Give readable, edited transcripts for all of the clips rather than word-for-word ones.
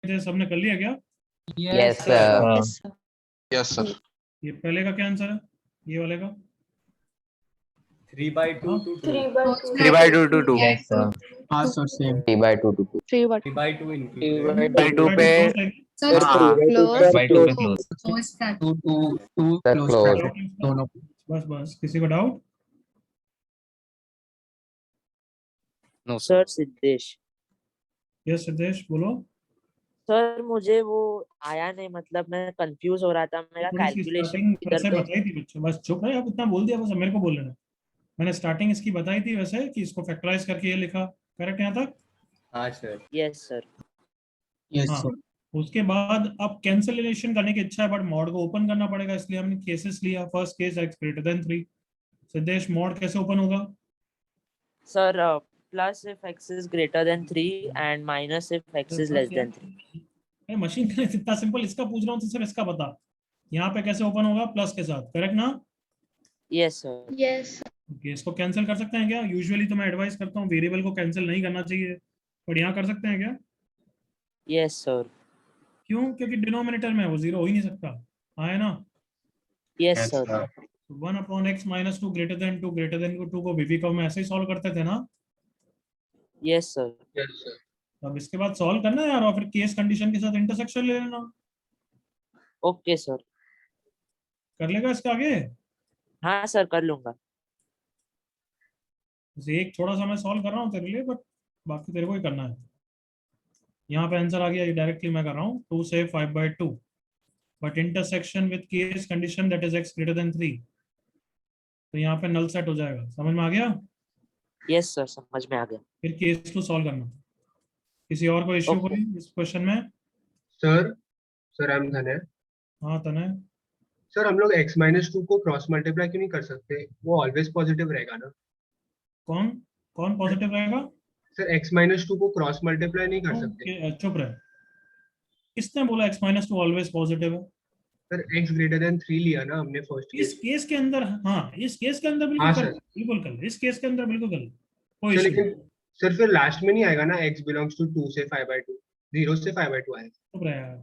थे, सबने कर लिया क्या? Yes sir. Yes sir. ये पहले का क्या आंसर है, ये वाले का? 3/2 to 2. 3/2 to 2। Yes sir. हाँ सर सेम। 3/2 to 2। 3/2 into 3. 3/2 पे सर हाँ, क्लोज by टू two पे close। Two Sir, close close। Bracket दोनों। बस बस, किसी को doubt? No sir Siddhesh. Yes Siddhesh बोलो। सर मुझे वो आया नहीं, मतलब मैं कंफ्यूज हो रहा था, मेरा थोड़ी सी कैलकुलेशन स्टार्टिंग इधर वैसे तो। बताई थी बच्चों, बस चुप रहे आप, इतना बोल दिया बस, अब मेरे को बोल लेना। मैंने स्टार्टिंग इसकी बताई थी वैसे कि इसको फैक्टराइज करके ये लिखा, करेक्ट यहाँ तक? हाँ सर। Yes sir. यस हाँ, सर। उसके बाद अब कैंसिलेशन करने की इच्छा है बट मॉड को ओपन करना पड़ेगा, इसलिए हमने केसेस लिया। First case x greater then 3। Siddhesh mod कैसे ओपन होगा? Sir plus if x is greater than 3 and minus if x is less than 3। अरे मशीन का इतना सिंपल, इसका पूछ रहा हूँ तो सिर्फ इसका बता। यहाँ पे कैसे ओपन होगा? प्लस के साथ, करेक्ट ना? Yes sir. यस ओके, इसको कैंसिल कर सकते हैं क्या? यूजुअली तो मैं एडवाइस करता हूँ वेरिएबल को कैंसिल नहीं करना चाहिए, पर यहाँ कर सकते हैं क्या? Yes sir. क्यों? क्योंकि डिनोमिनेटर में वो जीरो हो ही नहीं सकता, हाँ है ना? Yes sir. 1/x - 2 greater than 2 greater than 2 को बीबी में ऐसे ही सॉल्व करते थे ना? Yes sir. Yes sir. अब इसके बाद सॉल्व करना है यार, और फिर केस कंडीशन के साथ इंटरसेक्शन ले लेना। Okay sir. कर लेगा इसका आगे? हाँ सर कर लूंगा। जैसे एक थोड़ा सा मैं सॉल्व कर रहा हूँ तेरे लिए, बट बाकी तेरे को ही करना है। यहाँ पे आंसर आ गया, ये डायरेक्टली मैं कर रहा हूँ 2 से 5/2, but intersection with case condition that is x greater then 3, तो यहाँ पे नल सेट हो जाएगा। समझ में आ गया? यस सर समझ में आ गया। फिर केस को सॉल्व करना। किसी और को इश्यू कोई इस क्वेश्चन में? सर सर हम धन है। हाँ तने। सर हम लोग x-2 को क्रॉस मल्टीप्लाई क्यों नहीं कर सकते? वो ऑलवेज पॉजिटिव रहेगा ना? कौन कौन पॉजिटिव रहेगा? सर x-2 को क्रॉस मल्टीप्लाई नहीं कर सकते? चुप रहे, किसने बोला x-2 ऑलवेज पॉजिटिव है? सर x ग्रेटर देन 3 लिया ना हमने फर्स्ट इस केस के अंदर, हाँ इस केस के अंदर बिल्कुल हाँ, कर, सर। बिल्कुल कर, इस केस के अंदर बिल्कुल कर, कोई सर इशू लेकिन सर फिर लास्ट में नहीं आएगा ना x बिलोंग्स टू 2 से 5/2, 0 से 5/2 आएगा। चुप रहे यार,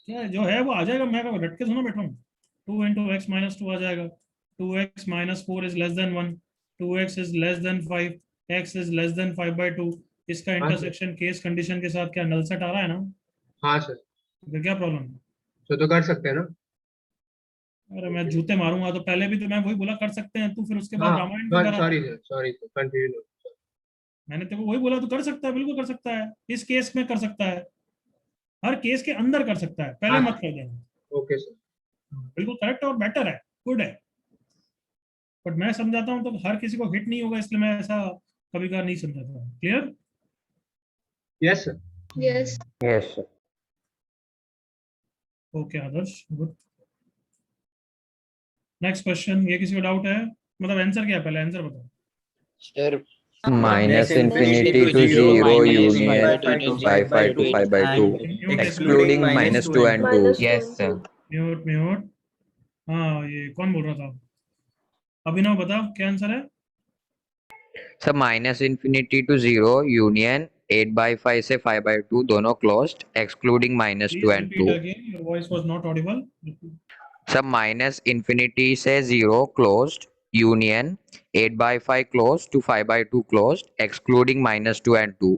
क्या जो है वो आ जाएगा, मैं रट के सुना बैठा हूँ। 2 × x - 2 आ जाएगा। 2x - 4 is less than 1, 2x is less than 5, x is less than 5/2। इसका हाँ, सर। इंटरसेक्शन केस कंडीशन के साथ क्या नल सेट आ रहा है ना? हाँ सर। फिर क्या प्रॉब्लम है? तो कर सकते हैं ना? अरे मैं जूते मारूंगा, तो पहले भी तो मैं वही बोला कर सकते हैं, तू फिर उसके बाद हाँ रामायण भी करा। सॉरी सर कंफ्यूजन हो। मैंने तेरे को वही बोला, तू कर सकता है, बिल्कुल कर सकता है, इस केस में कर सकता है, हर केस के अंदर कर सकता है, पहले हाँ, मत कर देना। Okay sir. बिल्कुल करेक्ट और बेटर है, गुड है। बट मैं समझाता हूँ तो हर किसी को हिट नहीं होगा, इसलिए मैं ऐसा कभी कभार नहीं समझाता। Clear? Yes sir. Yes yes sir. Okay Adarsh, good. Next question, ये किसी को डाउट है? मतलब आंसर क्या है, पहले आंसर बताओ। Sir minus infinity to 0 union 5/5 to 5/2 excluding -2 and 2। Yes sir. Mute mute. हाँ ये कौन बोल रहा था? अभिनव बता क्या आंसर है? Sir minus infinity to 0 union 8/5 से 5/2 दोनों closed excluding -2 and 2। Your voice was not audible. Sir minus infinity से 0 closed union 8/5 close to 5/2 closed excluding -2 and 2।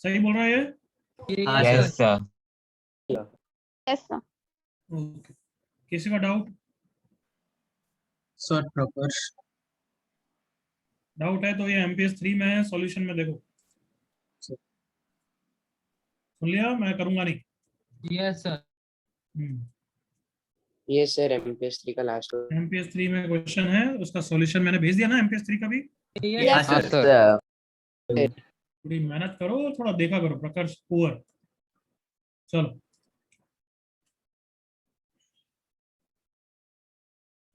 सही बोल रहा है ये? Yes sir. Yes sir. Okay, किसी का डाउट? Sir proper. डाउट है तो ये MPS 3 में है, सॉल्यूशन में देखो। सुन लिया, मैं करूंगा नहीं। Yes sir. ये सर MPS 3 का लास्ट। MPS 3 में क्वेश्चन है, उसका सॉल्यूशन मैंने भेज दिया ना MPS 3 का भी। Yes sir. थोड़ी मेहनत करो, थोड़ा देखा करो प्रकर्ष पुअर। चलो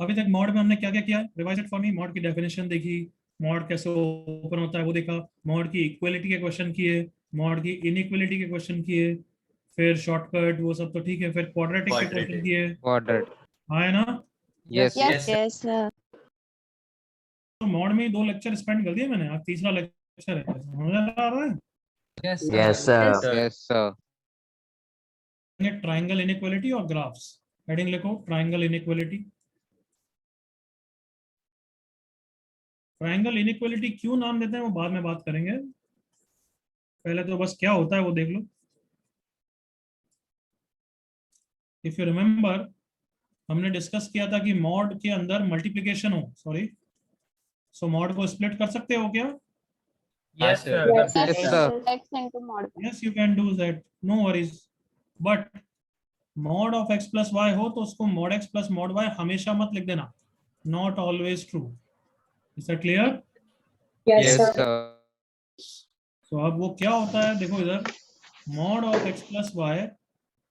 अभी तक मॉड में हमने क्या क्या किया? Revise it for me. Mod की डेफिनेशन देखी, मॉड कैसे ओपन होता है वो देखा, मॉड की इक्वलिटी के क्वेश्चन किए, मॉड की इनइक्वलिटी के क्वेश्चन किए, फिर शॉर्टकट वो सब तो ठीक है, फिर क्वाड्रेटिक के क्वेश्चन किए। क्वाड्रेटिक। हाँ है ना? Yes. Yes. Yes, sir. तो मॉड में ही 2 लेक्चर स्पेंड कर दिए मैंने, आज तीसरा लेक्चर है, समझ आ रहा है? Yes, Yes, sir. Yes, sir. Triangle inequality और ग्राफ्स। हेडिंग लिखो ट्राइंगल इनइक्वालिटी। ट्राइंगल इनइक्वालिटी क्यों नाम देते हैं वो बाद में बात करेंगे, पहले तो बस क्या होता है वो देख लो। इफ यू रिमेम्बर, हमने डिस्कस किया था कि मॉड के अंदर मल्टीप्लिकेशन हो, सॉरी, सो मॉड को स्प्लिट कर सकते हो क्या? Yes, sir. Yes, Yes, sir. X into mod. Yes you can do that, no worries, but mod of x plus y हो तो उसको mod x plus mod y हमेशा मत लिख देना, not always true. Is that clear? Yes, sir. तो अब वो क्या होता है, देखो इधर, mod of x plus y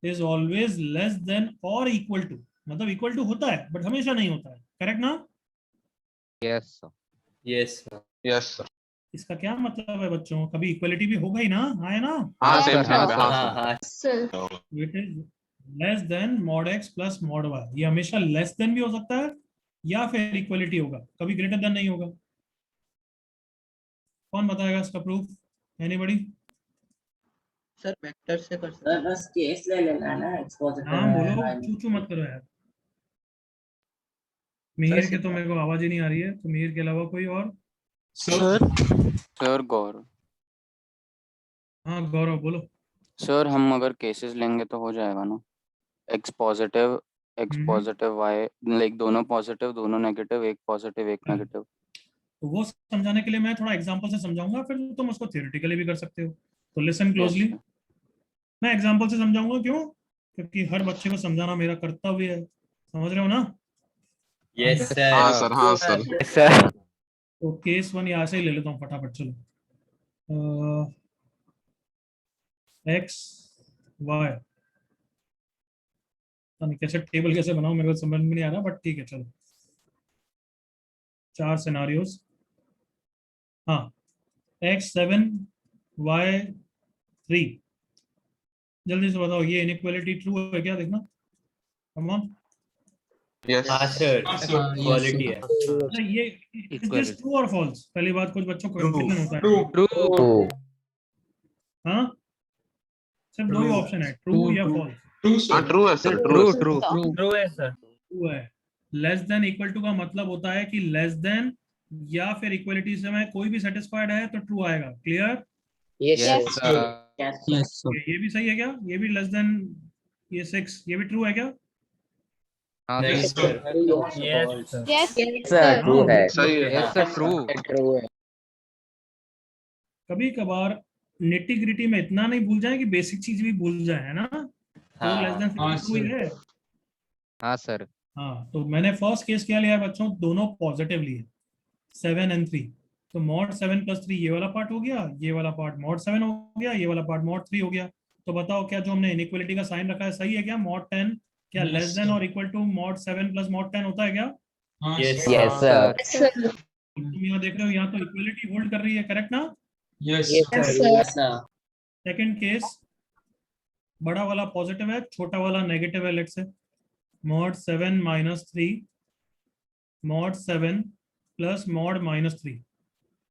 is always less than और इक्वल टू, मतलब इक्वल टू होता है बट हमेशा नहीं होता है, करेक्ट ना? Yes, sir. Yes, sir. Yes, sir. इसका क्या मतलब है बच्चों, कभी इक्वलिटी भी होगा ही ना, है ना? हाँ, Yes, same, sir. same. हाँ, हाँ, sir. हाँ. Sir. It is less than mod x plus mod y, ये हमेशा लेस देन भी हो सकता है या फिर इक्वलिटी होगा, कभी ग्रेटर देन नहीं होगा। कौन बताएगा इसका प्रूफ? एनीबॉडी? सर वेक्टर से कर सकते बस केस ले लेना ना, एक्सपोजिट हाँ बोलो, चू मत करो यार। मिहिर के तो मेरे को आवाज ही नहीं आ रही है, तो मिहिर के अलावा कोई और? सर गौरव, हाँ गौरव बोलो। सर हम अगर केसेस लेंगे तो हो जाएगा ना, एक्स पॉजिटिव वाई, लाइक दोनों पॉजिटिव दोनों नेगेटिव, एक पॉजिटिव एक नेगेटिव। तो वो समझाने के लिए मैं थोड़ा एग्जांपल से समझाऊंगा, फिर तुम उसको थियोरेटिकली भी कर सकते हो, तो लिसन क्लोजली। मैं एग्जांपल से समझाऊंगा, क्यों? क्योंकि हर बच्चे को समझाना मेरा कर्तव्य है, समझ रहे हो ना? Yes, sir. हाँ सर, हाँ सर। सर तो केस 1 यहाँ से ही ले लेता हूँ फटाफट, चलो। एक्स वाई, कैसे टेबल कैसे बनाऊं मेरे को समझ में नहीं आ रहा, बट ठीक है चलो। 4 सिनारियोस। हाँ, x7 y3, जल्दी से बताओ ये इनइक्वालिटी ट्रू है क्या? देखना, कम ऑन। यस हाँ, sir. Quality है. अच्छा, ये इज दिस ट्रू और फॉल्स? पहली बात, कुछ बच्चों को कंफ्यूजन होता है। ट्रू। हाँ, सिर्फ 2 ही ऑप्शन है, ट्रू या फॉल्स। हाँ ट्रू है सर, ट्रू ट्रू। True है, sir. ट्रू है। लेस देन इक्वल टू का मतलब होता है कि लेस देन या फिर इक्वलिटी से में कोई भी सेटिस्फाइड है तो ट्रू आएगा। Clear? Yes sir. Yes sir ये भी सही है क्या? ये भी लेस देन ये 6, ये भी ट्रू है क्या? हाँ Yes, sir. sir. Yes, sir. Yes, sir true है। सही है। Yes sir, true. कभी कभार निटी ग्रिटी में इतना नहीं भूल जाए कि बेसिक चीज भी भूल जाए, है ना? तो लेस देन ट्रू ही है। हाँ सर। हाँ, तो मैंने फर्स्ट केस क्या लिया है बच्चों, दोनों पॉजिटिव लिए, 7 and 3। तो मॉड 7 + 3 ये वाला पार्ट हो गया, ये वाला पार्ट मॉड 7 हो गया, ये वाला पार्ट मॉड 3 हो गया। तो बताओ क्या जो हमने इनइक्वालिटी का साइन रखा है सही है क्या? मॉड 10 क्या लेस देन और इक्वल टू मॉड 7 + मॉड 10 होता है क्या? Yes, yes sir. sir. तुम यहाँ देख रहे हो, यहाँ तो इक्वलिटी होल्ड कर रही है, करेक्ट ना? Yes, Yes, sir. Second case, बड़ा वाला पॉजिटिव है, छोटा वाला नेगेटिव है। Let's say mod 7 - 3 mod 7 + mod -3,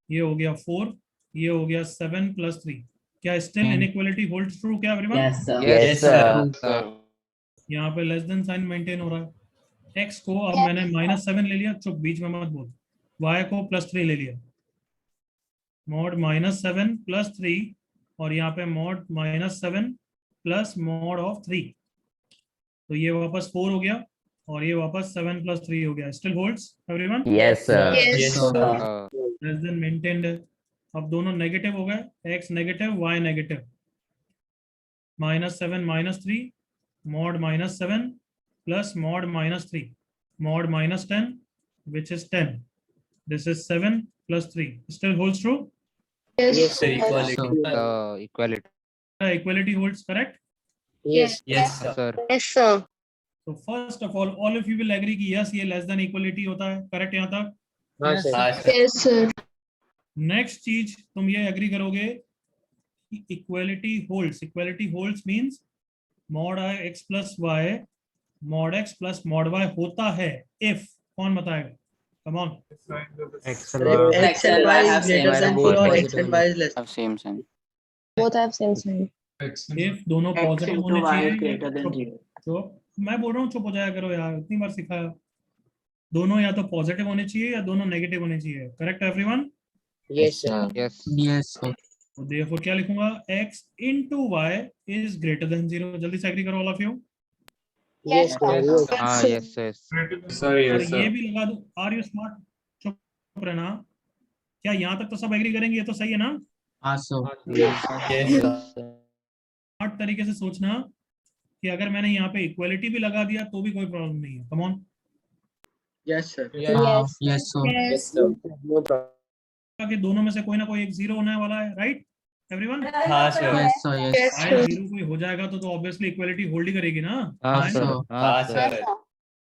ये हो गया 4, ये हो गया 7 + 3। क्या स्टिल इनइक्वालिटी होल्ड्स ट्रू क्या एवरीवन? Yes sir. यहाँ पे लेस देन साइन मेंटेन हो रहा है। x को अब मैंने -7 ले लिया, चुप बीच में मत बोल। y को +3 ले लिया, मॉड -7 + 3, और यहाँ पे मॉड -7 + मॉड ऑफ 3, तो ये वापस 4 हो गया और ये वापस 7 + 3 हो गया। Still holds everyone? Yes sir. Yes, sir. Less than maintained है। अब दोनों नेगेटिव हो गए, x negative y negative, -7 - 3 mod -7 + mod -3 mod -10 which is 10. This is 7 + 3. Still holds true? Yes, Sir, equality. Equality. Equality holds, correct? Yes, Yes, sir. Sir. yes, sir. So first of all of you will agree कि yes, ये less than equality होता है, correct यहाँ तक? हाँ, sir. Yes, sir. Next चीज तुम ये एग्री करोगे कि equality holds. Equality holds means mod x + y mod x plus mod y होता है if, कौन बताएगा? Come on. X and Y is greater than 0 or X and Y is less. have same sign. Both have same sign. if दोनों X positive into होने Y चाहिए greater than चुप 0. चुप, मैं बोल रहा हूँ चुप हो जाया करो यार, इतनी बार सिखाया। दोनों या तो पॉजिटिव होने चाहिए या दोनों नेगेटिव होने चाहिए। Correct everyone? Yes, sir. Yes. Yes, sir. तो देखो क्या लिखूंगा, x into y is greater than 0। जल्दी से एग्री करो all of you. Yes, sir. Yes. Yes, yes. और ये भी लगा दो, आर यू स्मार्ट? चुप रहना। क्या यहाँ तक तो सब एग्री करेंगे? ये तो सही है ना? हाँ, sir. स्मार्ट तरीके से सोचना कि अगर मैंने यहाँ पे इक्वलिटी भी लगा दिया तो भी कोई प्रॉब्लम नहीं है। Come on. Yes, sir. Yes. Yes, sir. Yes, sir. No problem. कि दोनों में से कोई ना कोई एक जीरो होने वाला है, right everyone? Yes, sir. Yes. आए जीरो कोई हो जाएगा तो ऑब्वियसली इक्वलिटी होल्ड ही करेगी ना। हाँ sir. Yes, sir.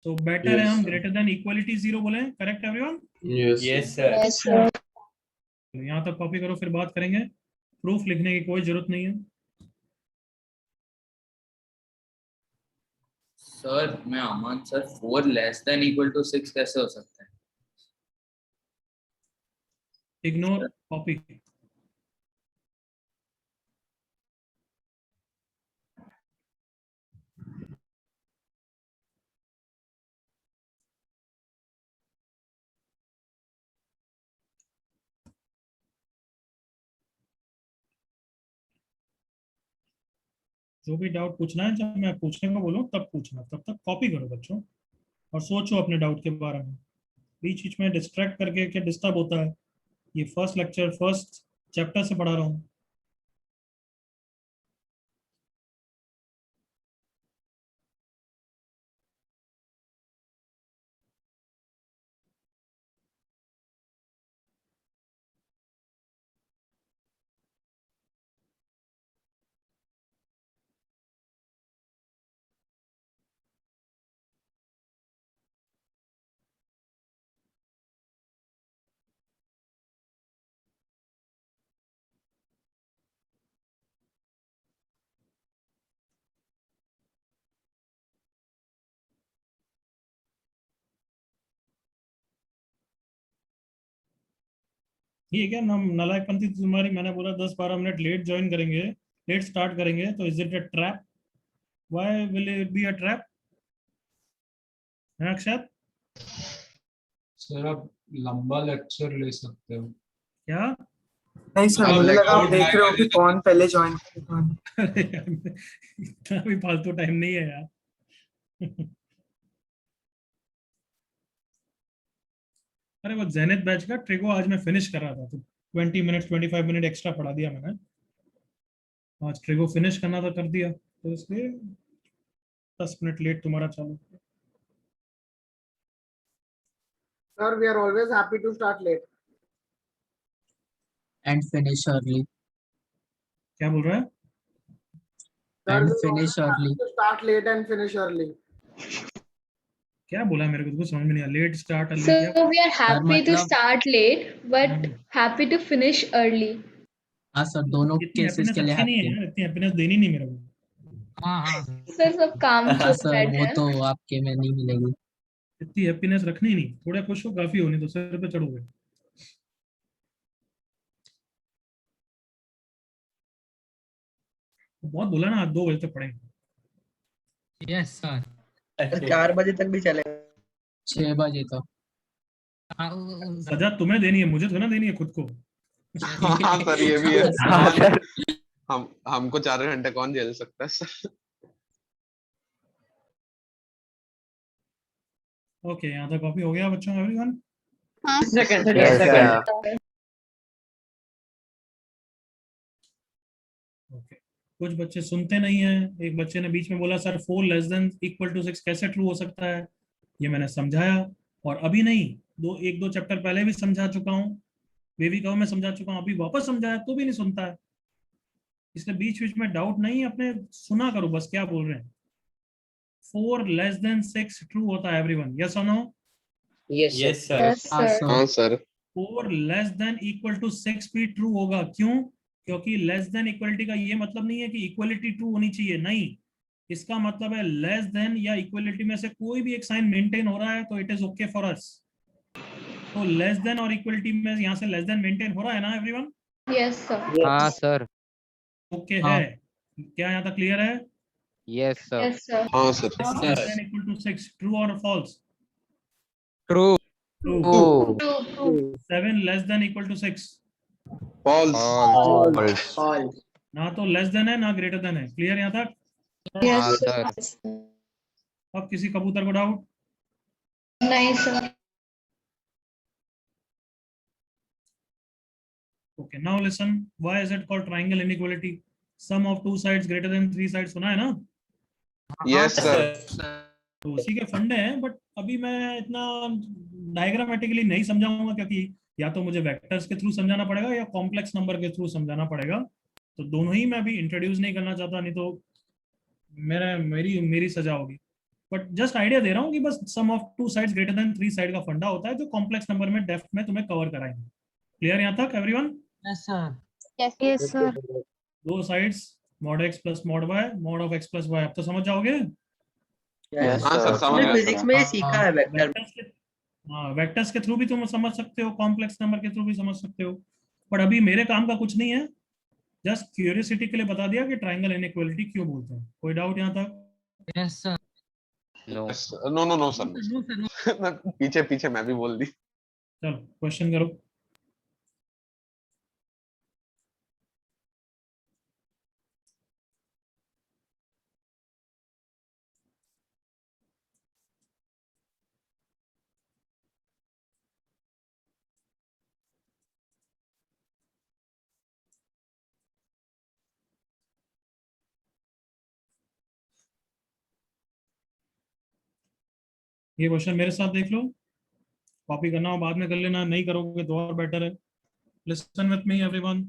तो बेटर है हम ग्रेटर देन इक्वलिटी जीरो बोले। Correct everyone? Yes, sir. यहाँ तक कॉपी करो, फिर बात करेंगे। प्रूफ लिखने की कोई जरूरत नहीं है। सर मैं Aman sir 4 less than equal to 6 कैसे हो सकता है? Ignore copy. जो भी डाउट पूछना है, जब मैं पूछने को बोलूं तब पूछना, तब तक कॉपी करो बच्चों और सोचो अपने डाउट के बारे में। बीच बीच में डिस्ट्रैक्ट करके क्या डिस्टर्ब होता है। ये फर्स्ट लेक्चर फर्स्ट चैप्टर से पढ़ा रहा हूँ। ये क्या नालायकपंथी तुम्हारी। मैंने बोला 10-12 मिनट लेट ज्वाइन करेंगे, लेट स्टार्ट करेंगे, तो is it a trap? Why will it be a trap? है अक्षत? सर आप लंबा लेक्चर ले सकते हो। क्या? नहीं सर, मुझे लगा आप देख रहे हो कि कौन पहले ज्वाइन करेगा। अरे यार, इतना भी फालतू टाइम नहीं है यार। अरे वो जेनिथ बैच का ट्रिगो आज मैं फिनिश कर रहा था, तो 20 मिनट 25 मिनट एक्स्ट्रा पढ़ा दिया मैंने। आज ट्रिगो फिनिश करना था, कर दिया, तो इसलिए 10 मिनट लेट तुम्हारा चालू। Sir, we are always happy to start late and finish early. क्या बोल रहा है? And finish early. Start late and finish early. क्या बोला मेरे को तो कुछ समझ में नहीं आया। लेट स्टार्ट अर्ली So क्या? we are happy to start late, but happy to finish early. हाँ सर, दोनों इतनी केसेस हैप्पीनेस के लिए अच्छी नहीं है हैप्पी। यार, इतनी हैप्पीनेस देनी नहीं मेरे को। हाँ Sir, सब काम हाँ चुप सर, बैठे वो हैं। तो आपके में नहीं मिलेगी। इतनी हैप्पीनेस रखनी नहीं, थोड़ा खुश हो काफी होनी, तो सर पे चढ़ोगे। बहुत बोला ना, आज 2 बजे तक पढ़ेंगे। Yes sir. 4 बजे तक भी चलेगा। 6 बजे तक। सजा तुम्हें देनी है, मुझे थोड़ा देनी है खुद को। हाँ सर, ये भी है। हाँ सर। हमको 4 घंटे कौन झेल सकता है सर? ओके, यहाँ तक कॉपी हो गया बच्चों, एवरीवन? हाँ, Yes, sir. ओके, कुछ बच्चे सुनते नहीं हैं। एक बच्चे ने बीच में बोला sir 4 less than equal to 6 कैसे ट्रू हो सकता है? ये मैंने समझाया, और अभी नहीं, 1-2 चैप्टर पहले भी समझा चुका हूँ। बेबी कहो मैं समझा चुका हूँ, अभी वापस समझाया तो भी नहीं सुनता है। इसलिए बीच बीच में डाउट नहीं, अपने सुना करो बस क्या बोल रहे हैं। 4 लेस देन 6 ट्रू होता है एवरीवन, यस और no? Yes, sir. Yes, sir. हाँ sir. 4 less than equal to 6 भी ट्रू होगा। क्यों? क्योंकि लेस देन इक्वलिटी का ये मतलब नहीं है कि इक्वलिटी ट्रू होनी चाहिए, नहीं। इसका मतलब है लेस देन या इक्वलिटी में से कोई भी एक साइन मेंटेन हो रहा है तो it is okay for us. तो लेस देन और इक्वलिटी में यहाँ से लेस देन मेंटेन हो रहा है ना एवरीवन? Yes, sir. हाँ सर। ओके है? क्या यहाँ तक क्लियर है? Yes sir. Yes, sir. हाँ sir less than equal to 6, true और false? True. True. True. 7 less than equal to 6, false False. False. ना तो लेस देन है ना ग्रेटर देन है। क्लियर यहाँ तक? Yes, हाँ sir. सर। अब किसी कबूतर को doubt? Nice, sir. Okay, now listen. Why is it called triangle inequality? Sum of two sides greater than three sides सुना है ना? यस सर तो उसी के फंडे हैं, बट अभी मैं इतना डायग्रामेटिकली नहीं समझाऊंगा, क्योंकि या तो मुझे वेक्टर्स के थ्रू समझाना पड़ेगा या कॉम्प्लेक्स नंबर के थ्रू समझाना पड़ेगा। तो दोनों ही मैं अभी इंट्रोड्यूस नहीं करना चाहता, नहीं तो मेरी मेरी सजा होगी। बट जस्ट आइडिया दे रहा हूँ कि बस sum of two sides greater than three side का फंडा होता है, जो कॉम्प्लेक्स नंबर में डेप्थ में तुम्हें कवर कराएंगे। क्लियर यहाँ तक एवरीवन? Yes, sir. दो sides mod x plus mod y, mod of x plus y, अब तो समझ जाओगे। Yes. हाँ सर समझ हमने गया फिजिक्स में ये सीखा है वेक्टर। वेक्टर्स के हाँ, वेक्टर्स के थ्रू भी तुम समझ सकते हो, कॉम्प्लेक्स नंबर के थ्रू भी समझ सकते हो, बट अभी मेरे काम का कुछ नहीं है। जस्ट क्यूरियोसिटी के लिए बता दिया कि ट्रायंगल इनइक्वालिटी क्यों बोलते हैं। कोई डाउट यहाँ तक? No. No no no sir पीछे पीछे मैं भी बोल दी चलो क्वेश्चन करो। ये क्वेश्चन मेरे साथ देख लो, कॉपी करना हो बाद में कर लेना, नहीं करोगे तो और बेटर है। Listen with me everyone.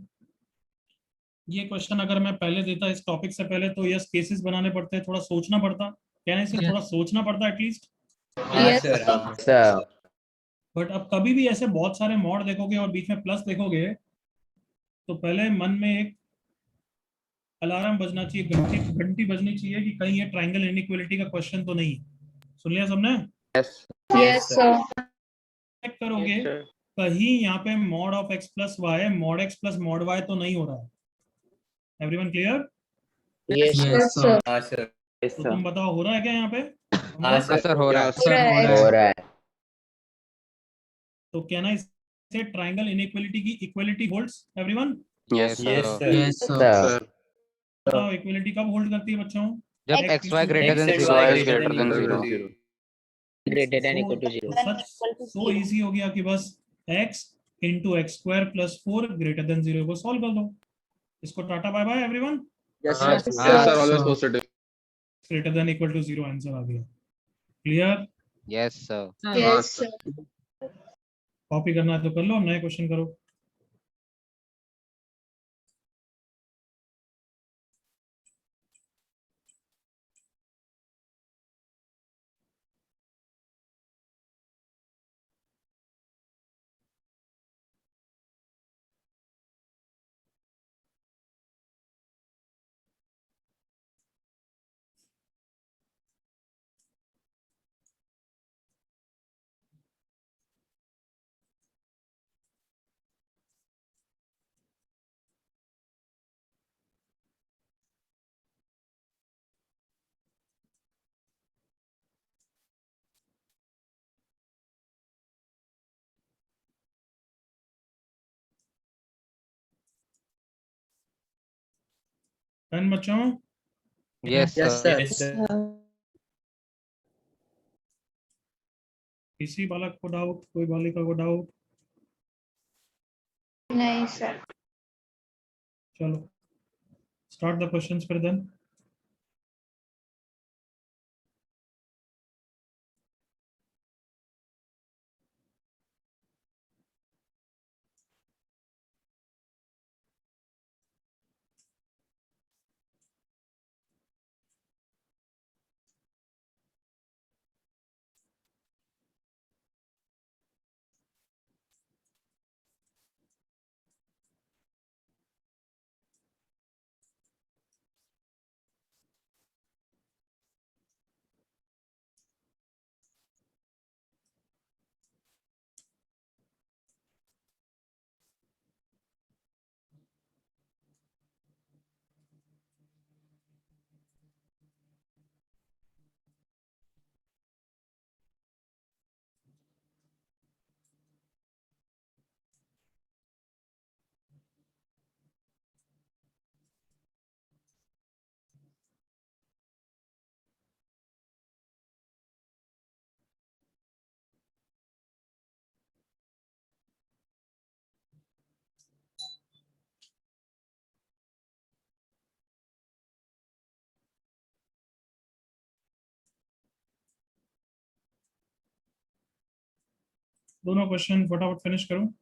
ये क्वेश्चन अगर मैं पहले देता इस टॉपिक से पहले तो यस केसेस बनाने पड़ते, थोड़ा सोचना पड़ता, कहने से थोड़ा सोचना पड़ता at least. Yes, sir. Sir. But अब कभी भी ऐसे बहुत सारे मॉड देखोगे और बीच में प्लस देखोगे तो पहले मन में एक अलार्म बजना चाहिए, घंटी घंटी बजनी चाहिए कि कहीं ये ट्रायंगल इनइक्वालिटी का क्वेश्चन तो नहीं। सुन लिया सबने? Yes, sir. चेक करोगे कहीं यहाँ पे mod of x plus y, mod x plus mod y तो नहीं हो रहा है। Everyone clear? Yes. Yes, sir. हाँ सर तो तुम बताओ हो रहा है क्या यहाँ पे? हाँ हाँ सर हो रहा है। Right. हो रहा है। तो कहना इसे ट्रायंगल इनइक्वालिटी की equality holds everyone? Yes sir. Sir. बताओ इक्वालिटी कब होल्ड करती है बच्चों? जब x y greater than X and 0। Y is greater than zero. Greater than equal to 0. सच सो इजी हो गया कि बस x into x square plus 4 greater than 0 को सॉल्व कर दो। इसको tata bye bye everyone. Yes, हाँ sir. Sir always positive greater than equal to 0 answer आ गया। Clear? Yes sir. Yes, sir. Copy करना है तो कर लो, नए क्वेश्चन करो। डन बच्चों? Yes Yes, sir. sir. किसी बालक को डाउट, कोई बालिका को डाउट? Nice, sir. चलो स्टार्ट द क्वेश्चंस फिर देन। दोनों क्वेश्चन फटाफट फिनिश करो.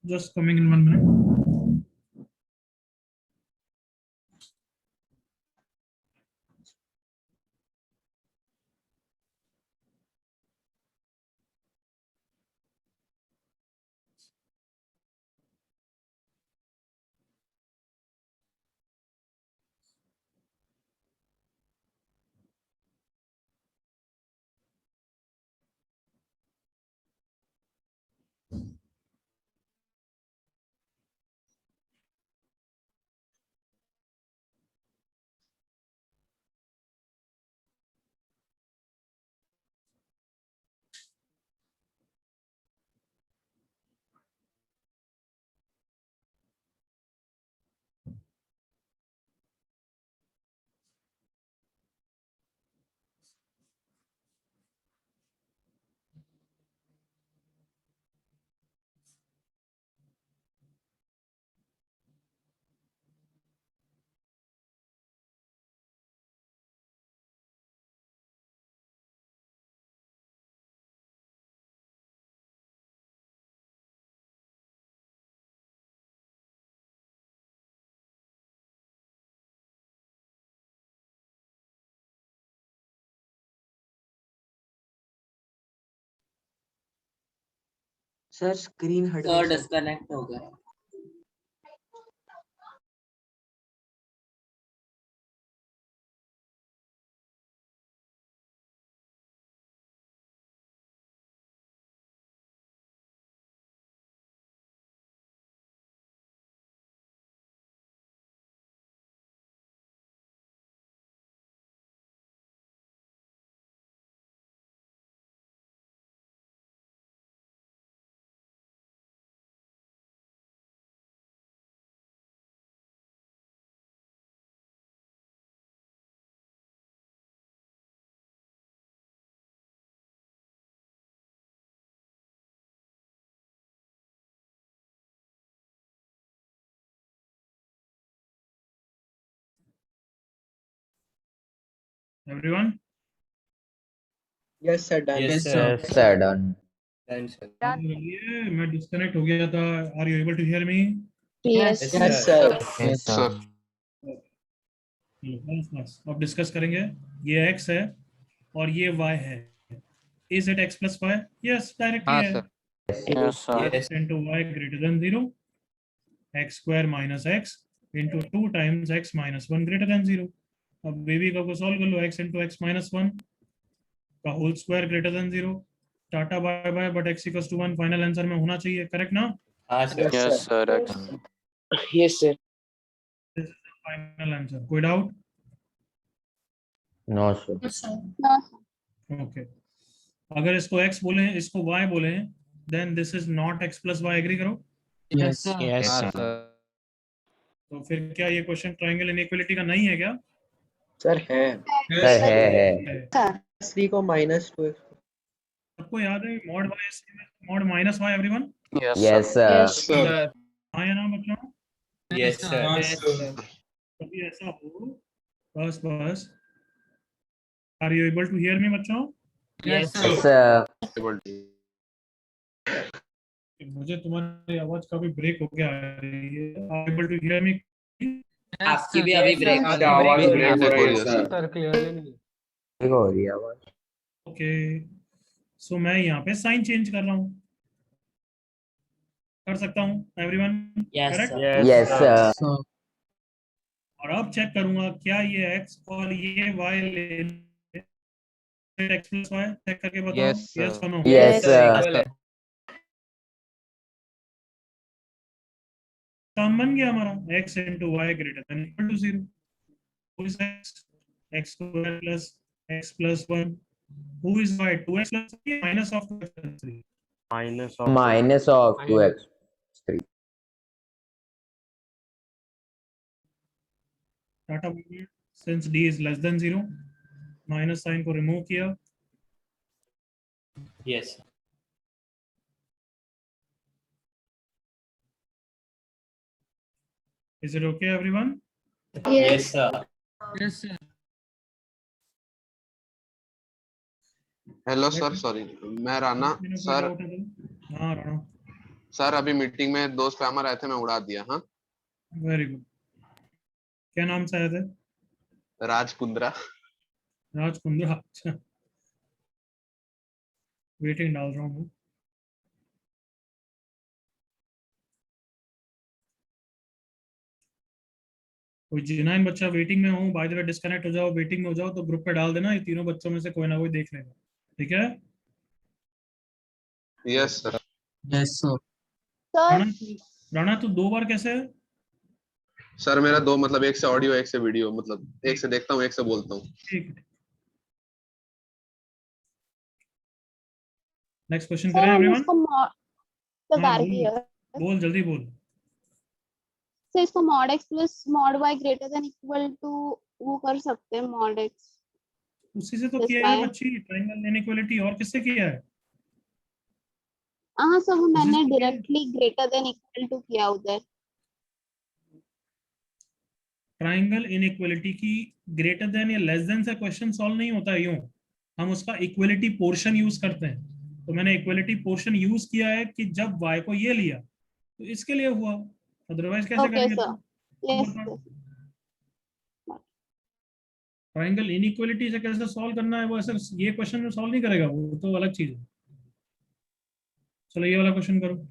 Just coming in 1 minute. Sir screen हट गई. डिस्कनेक्ट हो गया. Everyone. Yes, sir. Done. Yes, sir. Yes, sir, done. ये मैं डिस्कनेक्ट हो गया था. Are you able to hear me? Yes. Yes, sir. Yes, sir. बस अब डिस्कस करेंगे. ये x है और ये y है. Is it x plus y? Yes, directly हाँ है. sir. Yes, sir. X into y greater than 0. X square minus x into 2 times x minus 1 greater than 0. अब बेबी का को सॉल्व कर लो. x into x minus 1 का whole square greater than 0. Tata bye bye, but x equals to 1 final answer में होना चाहिए. Correct ना? Yes, sir. X. Yes, sir. This is the final answer. कोई डाउट? No, sir. ओके. अगर इसको x बोले, इसको y बोले, then this is not x plus y. Agree करो. Yes, हाँ, sir. तो फिर क्या ये क्वेश्चन ट्रायंगल इनइक्वालिटी का नहीं है क्या? सर है. Sir, है. 3 को -2. सबको याद है mod y mod minus y. Everyone? Yes, Yes, sir. sir. हाँ या ना बच्चों? Yes, sir. कभी ऐसा हो, बस बस. Are you able to hear me बच्चों? Yes, Yes, sir. मुझे तुम्हारी आवाज काफी ब्रेक हो गया आ रही है. Are able to hear me? आपकी भी अभी ब्रेक आपकी आवाज break हो रही है, sir. ठीक हो रही है आवाज. ओके. सो मैं यहाँ पे साइन चेंज कर रहा हूँ. कर सकता हूँ everyone? Yes, correct. sir. Yes, sir. और अब चेक करूंगा क्या ये x और ये y ले x plus y. चेक करके बताओ. Yes, sir. yes or no? Yes, sir. काम बन गया हमारा. x into y greater than equal to 0. Who is x? x square plus x plus 1. Who is y? 2x plus 3 minus of 2x plus 3. Minus of 2x. 3. टाटा since d is less than 0, minus sign को remove किया. Yes. Is it okay everyone? Yes, sir. Hello sir, sorry मैं राना कोई sir. doubt है तो? हाँ Rana, sir अभी meeting में 2 स्पैमर आए थे, मैं उड़ा दिया। हाँ, वेरी गुड। क्या नाम से आए थे? राज कुंद्रा। राज कुंद्रा, अच्छा। वेटिंग डाल रहा हूँ। कोई G9 बच्चा वेटिंग में हो, बाय द वे डिस्कनेक्ट हो जाओ, वेटिंग में हो जाओ तो ग्रुप पे डाल देना, ये तीनों बच्चों में से कोई ना कोई देख लेगा, ठीक है? Yes sir. Yes sir. Rana Rana तू 2 बार कैसे है? सर मेरा 2 मतलब, एक से ऑडियो एक से वीडियो, मतलब एक से देखता हूँ एक से बोलता हूँ। ठीक है। नेक्स्ट क्वेश्चन करें एवरीवन? हाँ बोल जल्दी बोल। सर इसको mod x plus mod y greater than equal to वो कर सकते हैं, मॉड एक्स उसी से तो Yes, किया है why? बच्ची, ट्रायंगल इनइक्वालिटी, और किससे किया है? हाँ सर वो उसी मैंने से किया है। Directly greater than equal to किया उधर। ट्रायंगल इनइक्वालिटी की ग्रेटर देन या लेस देन से क्वेश्चन सॉल्व नहीं होता है यूं, हम उसका इक्वलिटी पोर्शन यूज करते हैं। तो मैंने इक्वलिटी पोर्शन यूज किया है कि जब y को ये लिया तो इसके लिए हुआ, अदरवाइज कैसे ओके करेंगे? Sir, yes sir. Triangle inequality से कैसे सॉल्व करना है वो ऐसे ये क्वेश्चन में सॉल्व नहीं करेगा, वो तो अलग चीज है। चलो ये वाला क्वेश्चन करो।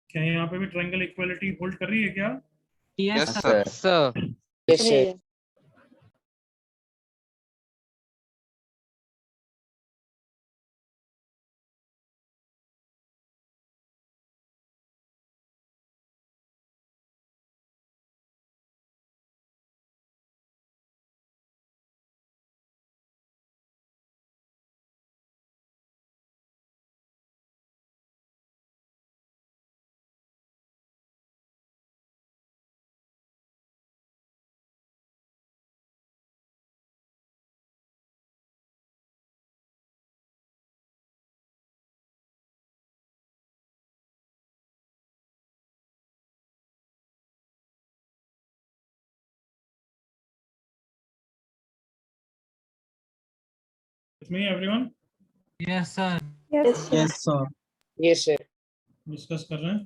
क्या यहाँ पे भी ट्रायंगल इक्वालिटी होल्ड कर रही है क्या? Yes sir. Sir yes sir. With me everyone? Yes sir. Yes sir. Yes sir. Discuss कर रहे हैं।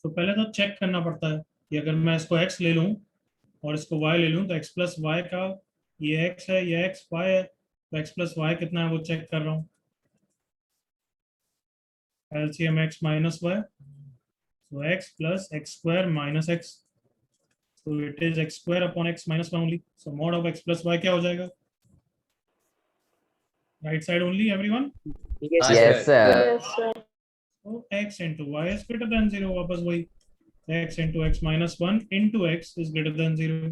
तो पहले तो चेक करना पड़ता है कि अगर मैं इसको x ले लूं और इसको y ले लूं तो x प्लस वाई का ये x है, ये x y है, तो x प्लस वाई कितना है वो चेक कर रहा हूँ। LCM x minus y, so x plus x square minus x, so it is x square upon x minus 1 only, so mod of x plus y क्या हो जाएगा? Right side only everyone? Yes, sir. So x into y is greater than 0, वापस वही x into x minus 1 into x is greater than 0,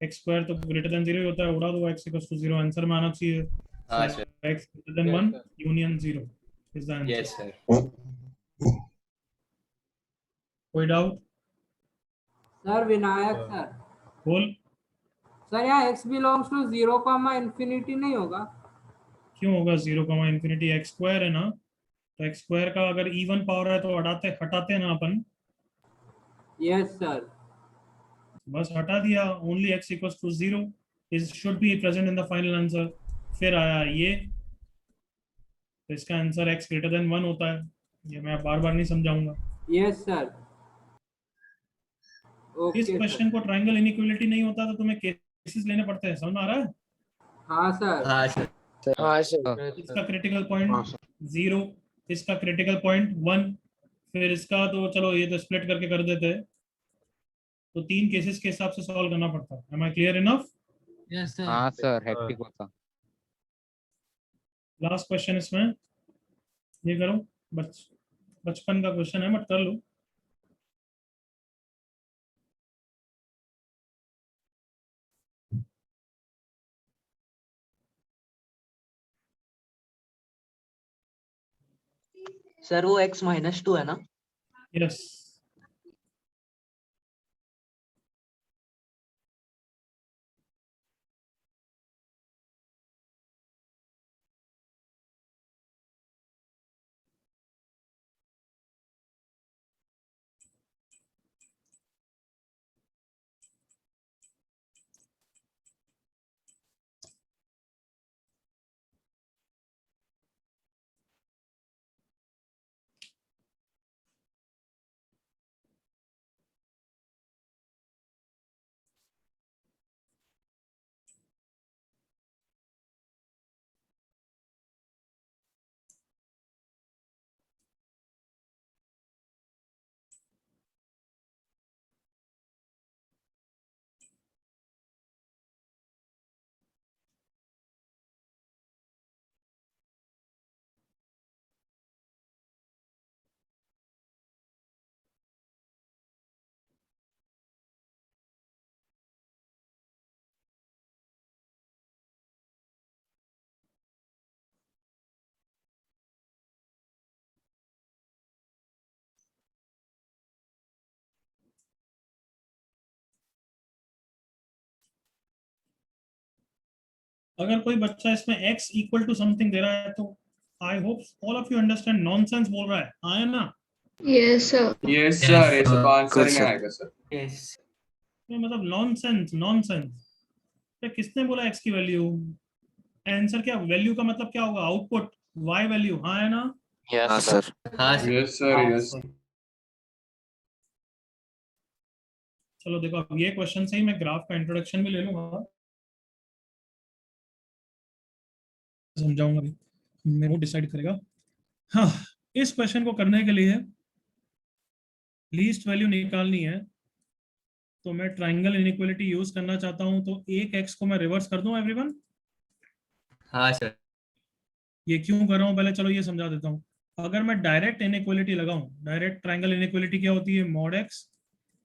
x square तो greater than 0 ही होता है, उड़ा दो x equals to 0, आंसर में आना चाहिए। So x greater than 1 union 0 is the answer. Yes sir. कोई डाउट? सर विनायक सर, बोल। सर यहाँ x बिलोंग्स टू 0, इंफिनिटी नहीं होगा? क्यों होगा 0, इंफिनिटी? x स्क्वायर है ना, तो x स्क्वायर का अगर इवन पावर है तो हटाते हैं ना अपन। Yes sir. बस हटा दिया, only x equals to 0 is should be present in the final answer, फिर आया ये, तो इसका आंसर x ग्रेटर देन 1 होता है। ये मैं बार बार नहीं समझाऊंगा। Yes sir. इस ओके क्वेश्चन को ट्रायंगल इनइक्वालिटी नहीं होता तो तुम्हें केसेस लेने पड़ते हैं, समझ में आ रहा है? हाँ सर। हाँ सर। हाँ सर। इसका क्रिटिकल हाँ पॉइंट सर 0, इसका क्रिटिकल पॉइंट 1, फिर इसका तो चलो ये तो स्प्लिट करके कर देते हैं, तो 3 केसेस के हिसाब से सॉल्व करना पड़ता है। Am I clear enough? Yes हाँ सर। सर, हेक्टिक होता। लास्ट क्वेश्चन इसमें ये करो, बचपन का क्वेश्चन है बट कर लो। सर वो x-2 है ना? यस। अगर कोई बच्चा इसमें x इक्वल टू समथिंग दे रहा है तो I hope all of you understand nonsense बोल रहा है, हाँ या ना? Yes, sir. यस सर, ऐसा तो आंसर ही नहीं आएगा सर। यस। ये मतलब नॉनसेंस, नॉनसेंस। तो किसने बोला x की वैल्यू? आंसर क्या, वैल्यू का मतलब क्या होगा? आउटपुट y वैल्यू, हाँ या ना? Yes sir. हाँ सर। Yes sir, yes. चलो देखो, अब ये क्वेश्चन से ही मैं ग्राफ का इंट्रोडक्शन भी ले लूंगा, समझाऊंगा भी, मेरे डिसाइड करेगा। हाँ, इस क्वेश्चन को करने के लिए लीस्ट वैल्यू निकालनी है, तो मैं ट्रायंगल इनइक्वालिटी यूज करना चाहता हूं, तो एक x को मैं रिवर्स कर दूं एवरीवन? हाँ सर। ये क्यों कर रहा हूं पहले चलो ये समझा देता हूं। अगर मैं डायरेक्ट इनइक्वालिटी लगाऊं, डायरेक्ट ट्रायंगल इनइक्वालिटी क्या होती है? Mod x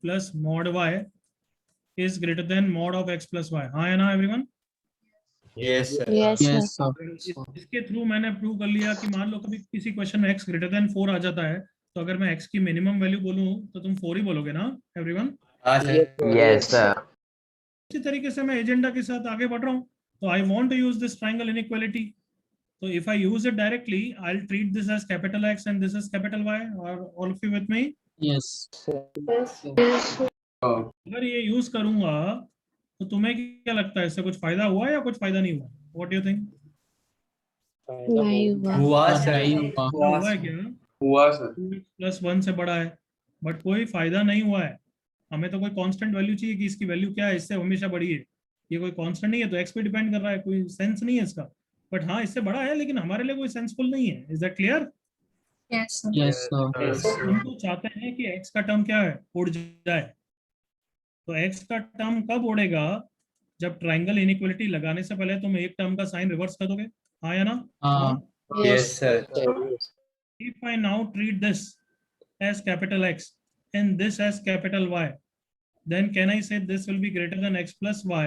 plus mod y is greater than mod of x plus y, हाँ या ना everyone? Yes sir. Yes yes sir. Sir. इसके थ्रू मैंने प्रूव कर लिया कि मान लो कभी किसी क्वेश्चन में x ग्रेटर देन 4 आ जाता है, तो अगर मैं x की मिनिमम वैल्यू बोलूं तो तुम 4 ही बोलोगे ना एवरीवन? हाँ सर। Yes, sir. इसी तरीके से मैं एजेंडा के साथ आगे बढ़ रहा हूँ, तो I want to use this triangle inequality, तो if I use it directly I will treat this as capital X and this as capital Y, और all of you with me? Yes. अगर ये यूज करूंगा तो तुम्हें क्या लगता है, इससे कुछ फायदा हुआ या कुछ फायदा नहीं हुआ? What do you think? नहीं हुआ। हुआ सर। नहीं हुआ। हुआ है क्या? हुआ सर। 2x+1 से बड़ा है, बट कोई फायदा नहीं हुआ है। हमें तो कोई कांस्टेंट वैल्यू चाहिए कि इसकी वैल्यू क्या है, इससे हमेशा बड़ी है। ये कोई कांस्टेंट नहीं है तो x पे डिपेंड कर रहा है, कोई सेंस नहीं है इसका। बट हाँ, इससे बड़ा है लेकिन हमारे लिए कोई सेंसफुल नहीं है। Is that clear? Yes, yes sir. हम तो चाहते हैं कि x का टर्म क्या है, उड़ जाए। तो x का टर्म कब उड़ेगा? जब ट्रायंगल इनइक्वालिटी लगाने से पहले तुम एक टर्म का साइन रिवर्स कर दोगे, हाँ या ना? हाँ। Yes sir. If I now treat this as capital X and this as capital Y, then can I say this will be greater than x plus y?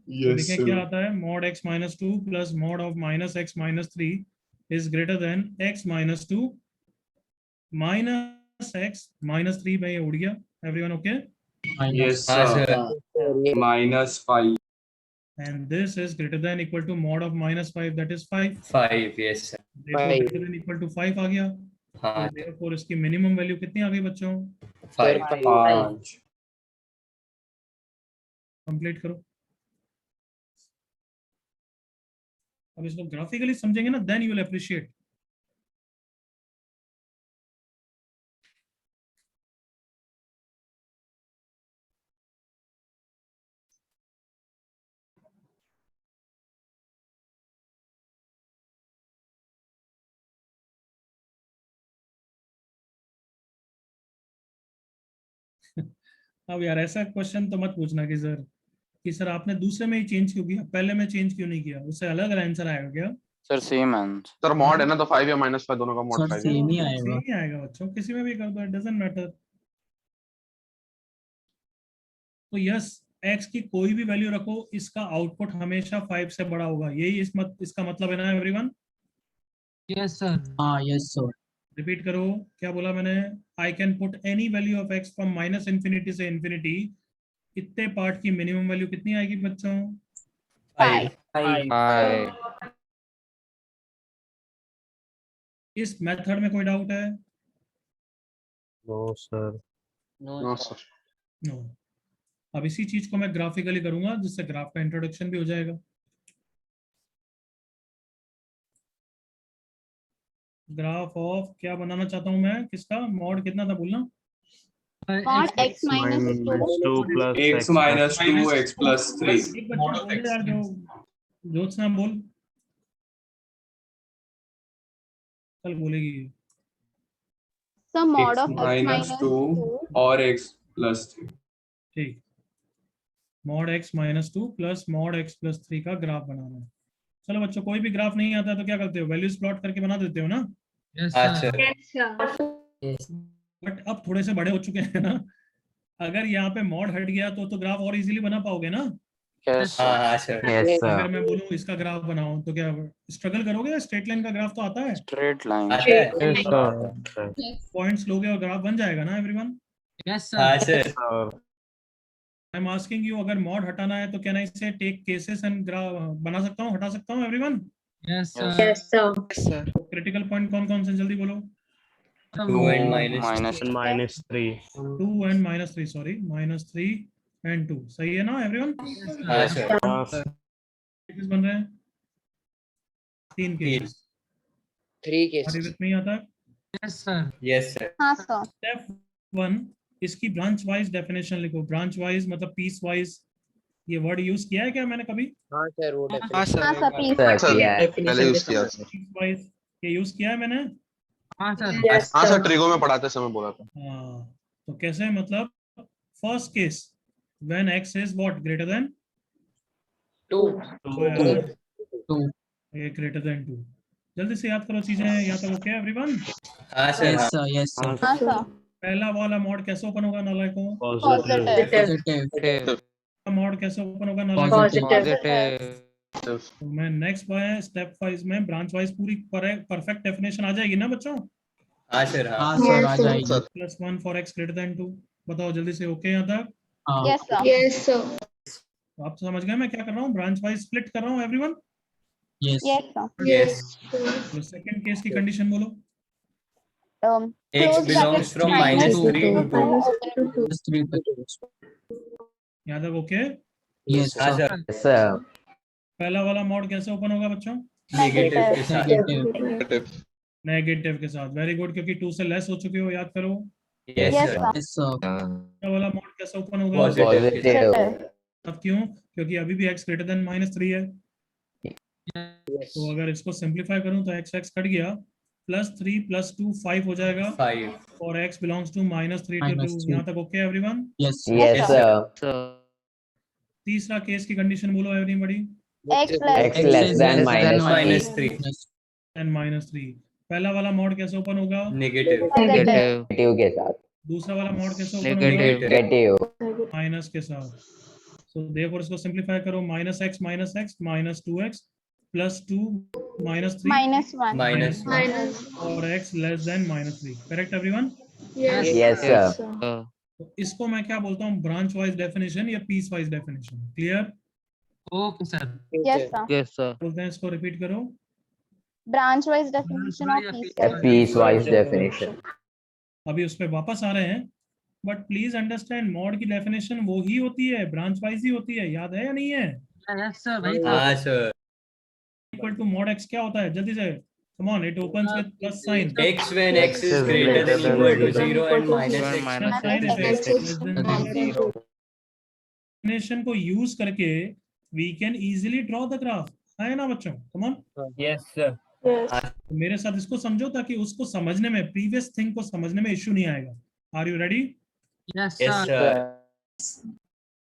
तो देखिए क्या आता है, mod x minus 2 plus mod of minus x minus 3 is greater than x minus 2 minus x minus 3 में ये उड़ गया। Everyone okay? Yes हाँ sir, sir. -5 And this is greater than equal to mod of minus 5, that is 5. 5 yes sir. Therefore greater than equal to 5 आ गया। हाँ। तो therefore इसकी minimum value कितनी आ गई बच्चों? 5। 5। कंप्लीट करो। अब इसको ग्राफिकली समझेंगे ना, देन यू विल अप्रिशिएट। अब यार ऐसा क्वेश्चन तो मत पूछना कि सर आपने दूसरे में ही चेंज क्यों किया, पहले में चेंज क्यों नहीं किया, उससे अलग आंसर आएगा क्या? Sir same answer. Sir mod है ना, तो 5 या -5 दोनों का मॉड 5 है। सेम ही आएगा बच्चों, किसी में भी कर दो, इट डजंट मैटर। तो यस, x की कोई भी वैल्यू रखो, इसका आउटपुट हमेशा 5 से बड़ा होगा, यही इसका मतलब है ना एवरीवन? Yes sir. हाँ यस सर। रिपीट करो, क्या बोला मैंने? I can put any value of x from -∞ से इंफिनिटी। इतने पार्ट की मिनिमम वैल्यू कितनी आएगी बच्चों? 5. इस मेथड में कोई डाउट है? No sir. नो। अब इसी चीज को मैं ग्राफिकली करूंगा, जिससे ग्राफ का इंट्रोडक्शन भी हो जाएगा। ग्राफ ऑफ क्या बनाना चाहता हूं मैं, किसका? मॉड कितना था बोलना? Mod x minus 2 plus x minus 2 x plus 3 एक बच्चा बोले यार, जो ज्योत्सना बोल, कल बोलेगी। so mod x of x minus minus 2 2 और x plus 3। ठीक, mod x minus 2 plus mod x plus 3 का ग्राफ बनाना है। चलो बच्चों, कोई भी ग्राफ नहीं आता तो क्या करते हो, वैल्यूज प्लॉट करके बना देते हो ना? यस अच्छा। सर। बट अब थोड़े से बड़े हो चुके हैं ना, अगर यहाँ पे मॉड हट गया तो ग्राफ और इजीली बना पाओगे ना? Yes sir. Yes, sir. अगर मैं बोलूँ इसका ग्राफ बनाओ तो क्या स्ट्रगल करोगे? स्ट्रेट लाइन का ग्राफ तो आता है, स्ट्रेट लाइन। पॉइंट्स लोगे और ग्राफ बन जाएगा ना everyone? Yes sir. I am asking you, अगर मॉड हटाना है तो कैन आई से टेक केसेस एंड ग्राफ बना सकता हूँ, हटा सकता हूँ everyone? Yes sir. Critical point कौन कौन से, जल्दी बोलो। 2 and minus 3 2 and -3, sorry, -3 and 2, सही है ना एवरीवन? हाँ सर। केसेस बन रहे हैं, 3 केसेस। 3 cases. विथ में आता है। Yes sir. yes sir। हाँ सर। स्टेप 1, इसकी ब्रांच वाइज डेफिनेशन लिखो। ब्रांच वाइज मतलब पीस वाइज, ये वर्ड यूज किया है क्या मैंने कभी? हाँ सर, वो हाँ सर प्लीज Sir, yeah. पहले यूज किया था। पीस वाइज ये यूज किया है मैंने? हाँ सर। हाँ सर, ट्रिगो में पढ़ाते समय बोला था। हाँ, तो कैसे, मतलब first case when x is what, greater than 2. ये ग्रेटर देन 2। जल्दी से याद करो चीजें, यहाँ तक ओके एवरीवन? हाँ सर। Yes sir. हाँ सर। पहला वाला मॉड कैसे ओपन होगा नालायकों? पॉजिटिव। मॉड कैसे ओपन होगा नालायकों? Positive. तो मैं नेक्स्ट स्टेप वाइज में ब्रांच वाइज पूरी परफेक्ट डेफिनेशन आ जाएगी ना बच्चों? हाँ सर। हाँ सर, आ जाएगी. +1 फॉर x ग्रेटर देन 2। बताओ जल्दी से, ओके यहाँ तक? Yes sir. Yes sir. तो आप समझ गए मैं क्या कर रहा हूँ, ब्रांच वाइज स्प्लिट कर रहा हूँ everyone? Yes. Yes sir. Yes. तो सेकंड केस की कंडीशन बोलो। x belongs from -3 to 2। यहाँ तक ओके? Yes हाँ sir. सर। Yes, sir. पहला वाला मॉड कैसे ओपन होगा बच्चों? नेगेटिव के साथ। Negative. नेगेटिव के साथ। वेरी गुड, क्योंकि 2 से लेस हो चुके हो, याद करो। yes yes sir। Sir. Yes sir. पहला वाला मॉड कैसे ओपन होगा? Positive के साथ। Positive. अब क्यों? क्योंकि अभी भी x ग्रेटर देन -3 है। तो अगर इसको सिंपलीफाई करूं तो x कट गया, +3 + 2 5 हो जाएगा, 5। और x बिलोंग्स टू -3 to 2। -3. यहाँ तक okay everyone? Yes sir. Yes, sir. तीसरा केस की कंडीशन बोलो everybody. X X less than -3. And -3। पहला वाला मॉड कैसे ओपन होगा? नेगेटिव। Negative. Negative के साथ. दूसरा वाला मॉड कैसे ओपन Negative. होगा? Negative. माइनस के साथ। सो देखो इसको सिंपलीफाई करो, -x -2x +2 -3 -1 और x less than -3। Correct everyone? Yes. Yes, sir. तो इसको मैं क्या बोलता हूँ, ब्रांच वाइज डेफिनेशन या piecewise definition. Clear? Okay sir. Yes sir. Yes, sir. बोलते हैं इसको, रिपीट करो। Branch wise definition of A piecewise definition. अभी उस पर वापस आ रहे हैं, बट प्लीज अंडरस्टैंड, मॉड की डेफिनेशन वो ही होती है, ब्रांच वाइज ही होती है, याद है या नहीं है? यस सर, वही था। हाँ sir. Equal to mod x क्या होता है? जल्दी से, come on, it opens with plus sign. X when x is greater than equal to 0 and minus x Minus sign if x less than 0. Definition को use करके we can easily draw the graph, है ना बच्चों? Come on. Yes sir. तो मेरे साथ इसको समझो ताकि उसको समझने में, प्रीवियस थिंग को समझने में इश्यू नहीं आएगा। Are you ready? Yes, Yes sir.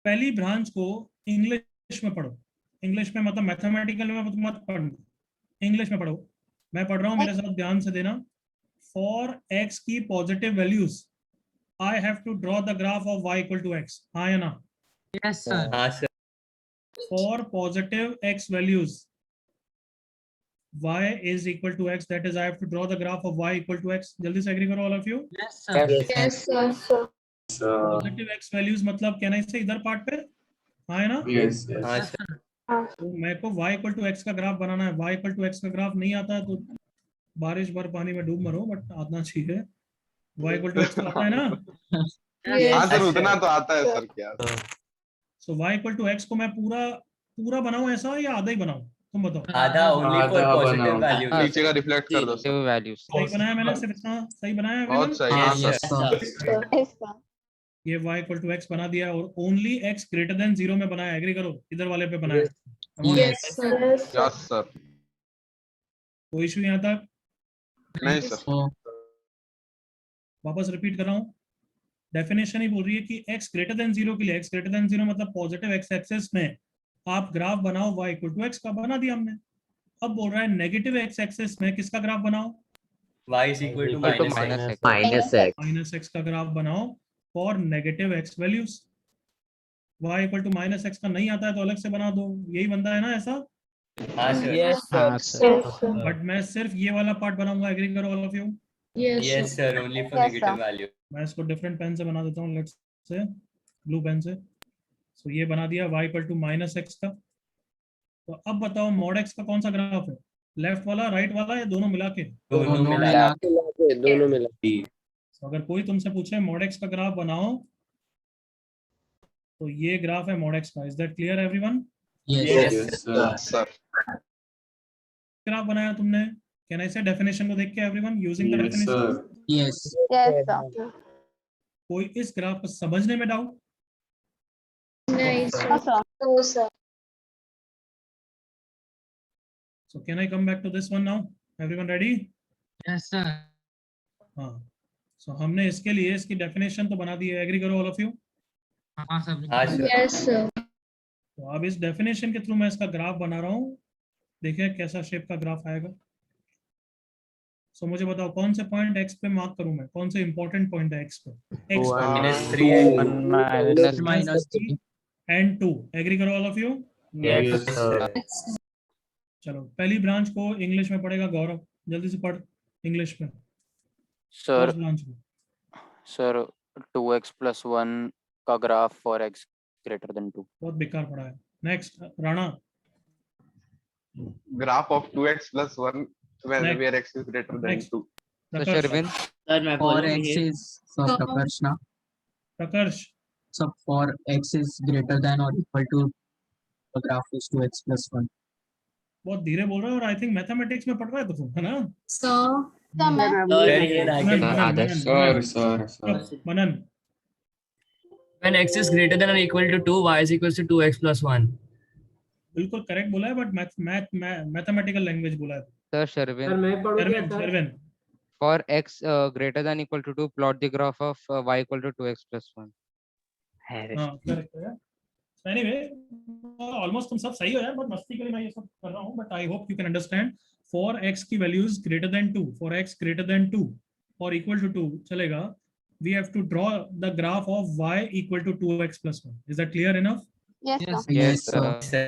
पहली ब्रांच को इंग्लिश में पढ़ो। इंग्लिश में मतलब मैथमेटिकल में मत पढ़ो, इंग्लिश में पढ़ो। मैं पढ़ रहा हूँ, मेरे साथ ध्यान से देना। फॉर x की positive values I have to draw the graph of y equal to x, हाँ या ना? Yes, sir. हाँ sir. For positive x values, y is equal to x, that is I have to draw the graph of y equal to x. जल्दी से agree करो all of you. Yes, sir. Yes, sir. Positive x values मतलब क्या, नहीं से इधर part पे, हाँ है ना? Yes. हाँ sir. तो मेरे को y इक्वल टू x का ग्राफ बनाना है। y इक्वल टू x का ग्राफ नहीं आता है तो बारिश भर पानी में डूब मरो, बट आना चाहिए। y इक्वल टू x आता है ना? हाँ सर, उतना तो आता है सर। क्या सो y इक्वल टू x को मैं पूरा बनाऊं ऐसा या आधा ही बनाऊं? तुम बताओ। आधा only for positive value. नीचे का रिफ्लेक्ट कर दो सर। वैल्यूज सही बनाया मैंने सिर्फ इतना? सही बनाया है? बहुत सही। हाँ सर। ये y इक्वल टू x बना दिया और ओनली x ग्रेटर देन 0 में बनाया। एग्री करो, इधर वाले पे बनाया। Yes, sir. Yes sir. कोई इशू यहाँ तक? नहीं सर। वापस रिपीट कर रहा हूँ, डेफिनेशन ही बोल रही है कि x ग्रेटर देन 0 के लिए, x ग्रेटर देन 0 मतलब पॉजिटिव x एक्सिस में आप ग्राफ बनाओ y इक्वल टू x का, बना दिया हमने। अब बोल रहा है नेगेटिव x एक्सिस में किसका ग्राफ बनाओ? Y is equal to minus x. minus x x का ग्राफ बनाओ for negative x values. y equal to -x का नहीं आता है तो अलग से बना दो। यही बनता है ना ऐसा? हाँ sir. Yes, sir. बट मैं सिर्फ ये वाला पार्ट बनाऊंगा। एग्री करो all of you? Yes sir. Only for negative value. मैं इसको डिफरेंट पेन से बना देता हूँ, लेट्स से ब्लू पेन से। सो ये बना दिया y इक्वल टू -x का। तो अब बताओ मॉड x का कौन सा ग्राफ है? लेफ्ट वाला, राइट वाला, या दोनों मिला के? दोनों मिला के। तो अगर कोई तुमसे पूछे मॉड x का ग्राफ बनाओ तो ये ग्राफ है मॉड x का। Is that clear everyone? Yes sir. Graph बनाया तुमने? कैन आई से डेफिनेशन को देख के everyone using the definition? Yes. Yes, sir. कोई इस ग्राफ को समझने में doubt? Nice. No, sir. No, sir. So can I come back to this one now? Everyone ready? Yes, sir. हाँ, सो हमने इसके लिए इसकी डेफिनेशन तो बना दी है। एग्री करो ऑल ऑफ यू? हाँ, sir. हाँ sir. Yes, sir. तो अब इस डेफिनेशन के थ्रू मैं इसका ग्राफ बना रहा हूँ। देखिए कैसा शेप का ग्राफ आएगा। सो मुझे बताओ कौन से पॉइंट x पे मार्क करूँ मैं? कौन से इंपॉर्टेंट पॉइंट है x पे? x -3 and 2। एग्री करो all of you? Yes sir. चलो पहली ब्रांच को इंग्लिश में पढ़ेगा गौरव, जल्दी से पढ़ इंग्लिश में। Sir, फर्स्ट ब्रांच में sir, 2x plus 1 का graph for x greater than 2. बहुत बेकार पढ़ा है। Next Rana. Graph of 2x plus 1 Next. where x is greater than Next. 2. Sharvin, Sir, मैं For बोलूँ x ये is for Prakarsh now. प्रकर्ष। So for x is greater than or equal to the graph is 2x plus 1. बहुत धीरे बोल रहा है और I think mathematics में पढ़ रहा है तो है ना? So, सर ये मनन। When x is greater than or equal to 2, y is equals to 2x plus 1. बिल्कुल करेक्ट बोला है बट मैथमेटिकल लैंग्वेज बोला है। sir, Sir, Sharvin, मैं पढ़ूँ क्या Sherwin, sir? Sherwin. for x greater than equal to 2, plot the graph of y equal to 2x plus 1. हाँ correct है। Anyway almost तुम सब सही हो यार, बट मस्ती के लिए मैं ये सब कर रहा हूँ, but I hope you can understand. For x की values greater than 2, for x greater than 2 और इक्वल टू 2 चलेगा, we have to draw the graph of y equal to 2x plus 1। Is that clear enough? Yes, sir. Yes, sir.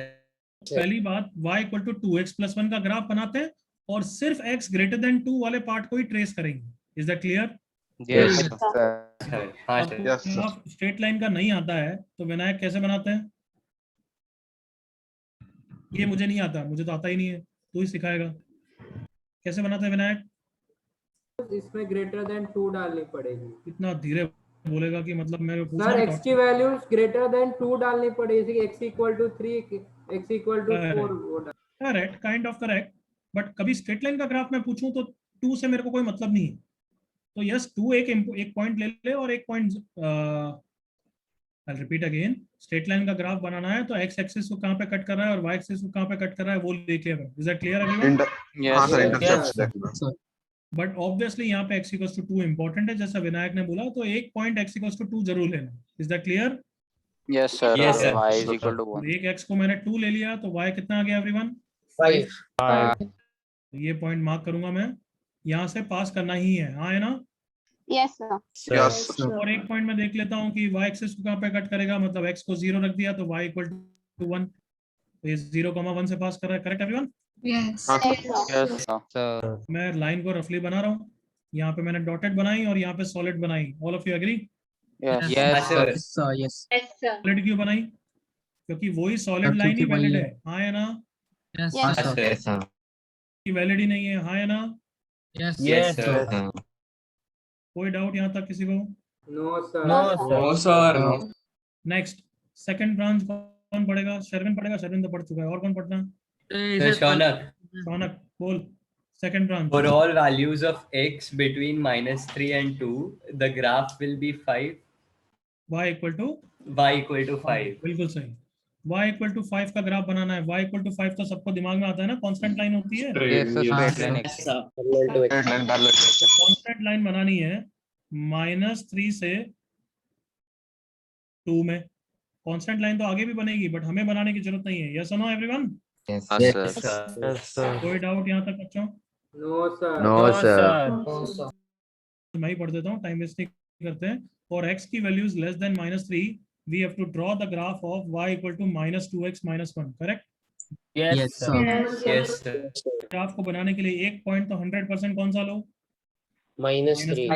पहली बात y equal to 2x plus 1 का graph बनाते हैं और सिर्फ x greater than 2 वाले part को ही ट्रेस करेंगे। Is that clear? Yes, Yes, sir. sir. हाँ आपको sir. Yes, sir. Graph straight line का नहीं आता है तो विनायक कैसे बनाते हैं? ये मुझे नहीं आता, मुझे तो आता ही नहीं है, तू ही सिखाएगा। कैसे बनाते हैं विनायक? इसमें greater than 2 डालनी पड़ेगी। इतना धीरे बोलेगा कि मतलब मैं पूछ सर रहा x की वैल्यूज greater than 2 डालनी पड़ेगी। x equal to 3, x equal to 4 वो डाल। Correct, kind of correct, but कभी स्ट्रेट लाइन का ग्राफ मैं पूछूं तो 2 से मेरे को कोई मतलब नहीं है। तो यस 2 एक पॉइंट ले ले और एक point, I repeat again, straight line का ग्राफ बनाना है तो एक्स एक्सिस को कहां पे कट कर रहा है और वाई एक्सिस को कहां पे कट कर रहा है वो देख लिया। Is that clear everyone? हाँ सर, इंटरसेप्ट। बट ऑब्वियसली यहाँ पे x इक्वल्स टू 2 इंपॉर्टेंट है, जैसा विनायक ने बोला, तो एक पॉइंट x इक्वल्स टू 2 जरूर लेना। Is that clear? Yes sir, Yes, sir. y is equal to 1. एक x को मैंने 2 ले लिया तो y कितना आ गया एवरीवन? 5. तो ये पॉइंट मार्क करूंगा मैं, यहाँ से पास करना ही है, हाँ है ना? Yes sir. यस और एक पॉइंट मैं देख लेता हूँ कि y एक्सिस को कहाँ पे कट करेगा, मतलब x को 0 रख दिया तो y इक्वल टू 1, तो ये 0,1 से पास कर रहा है। Correct everyone? Yes. Yes sir. मैं लाइन को रफली बना रहा हूँ, यहाँ पे मैंने डॉटेड बनाई और यहाँ पे सॉलिड बनाई। All of you agree? Yes. Yes, sir. Yes. Yes, sir. Solid क्यों बनाई? क्योंकि वही सॉलिड लाइन ही वैलिड है, हाँ है ना? Yes, sir. कि वैलिड ही नहीं है, हाँ है ना? Yes, sir. कोई डाउट यहाँ तक किसी को? No, sir. No, sir. Next second branch कौन पढ़ेगा? शर्विन पढ़ेगा? शर्विन तो पढ़ चुका है, और कौन पढ़ना? Shaunak, शौनक बोल, second branch. for all values of x between -3 and 2, the graph will be 5, y equal to y equal to 5. बिल्कुल सही, y इक्वल टू 5 का ग्राफ बनाना है। y इक्वल टू 5 तो सबको दिमाग में आता है ना, कांस्टेंट लाइन होती है। Yes, sir. Straight line. Yes, sir. Constant line बनानी है -3 से 2 में। कांस्टेंट लाइन तो आगे भी बनेगी बट हमें बनाने की जरूरत नहीं है। यस और नो एवरीवन? Yes, Sir. कोई डाउट यहाँ तक बच्चों? No, sir. No, sir. मैं ही पढ़ देता हूँ, टाइम वेस्ट नहीं करते हैं। फॉर x की values less than -3 we have to draw the graph of y equal to -2x - 1। Correct? Yes, sir. Yes, sir. Graph को बनाने के लिए एक पॉइंट तो 100% कौन सा लो? -3.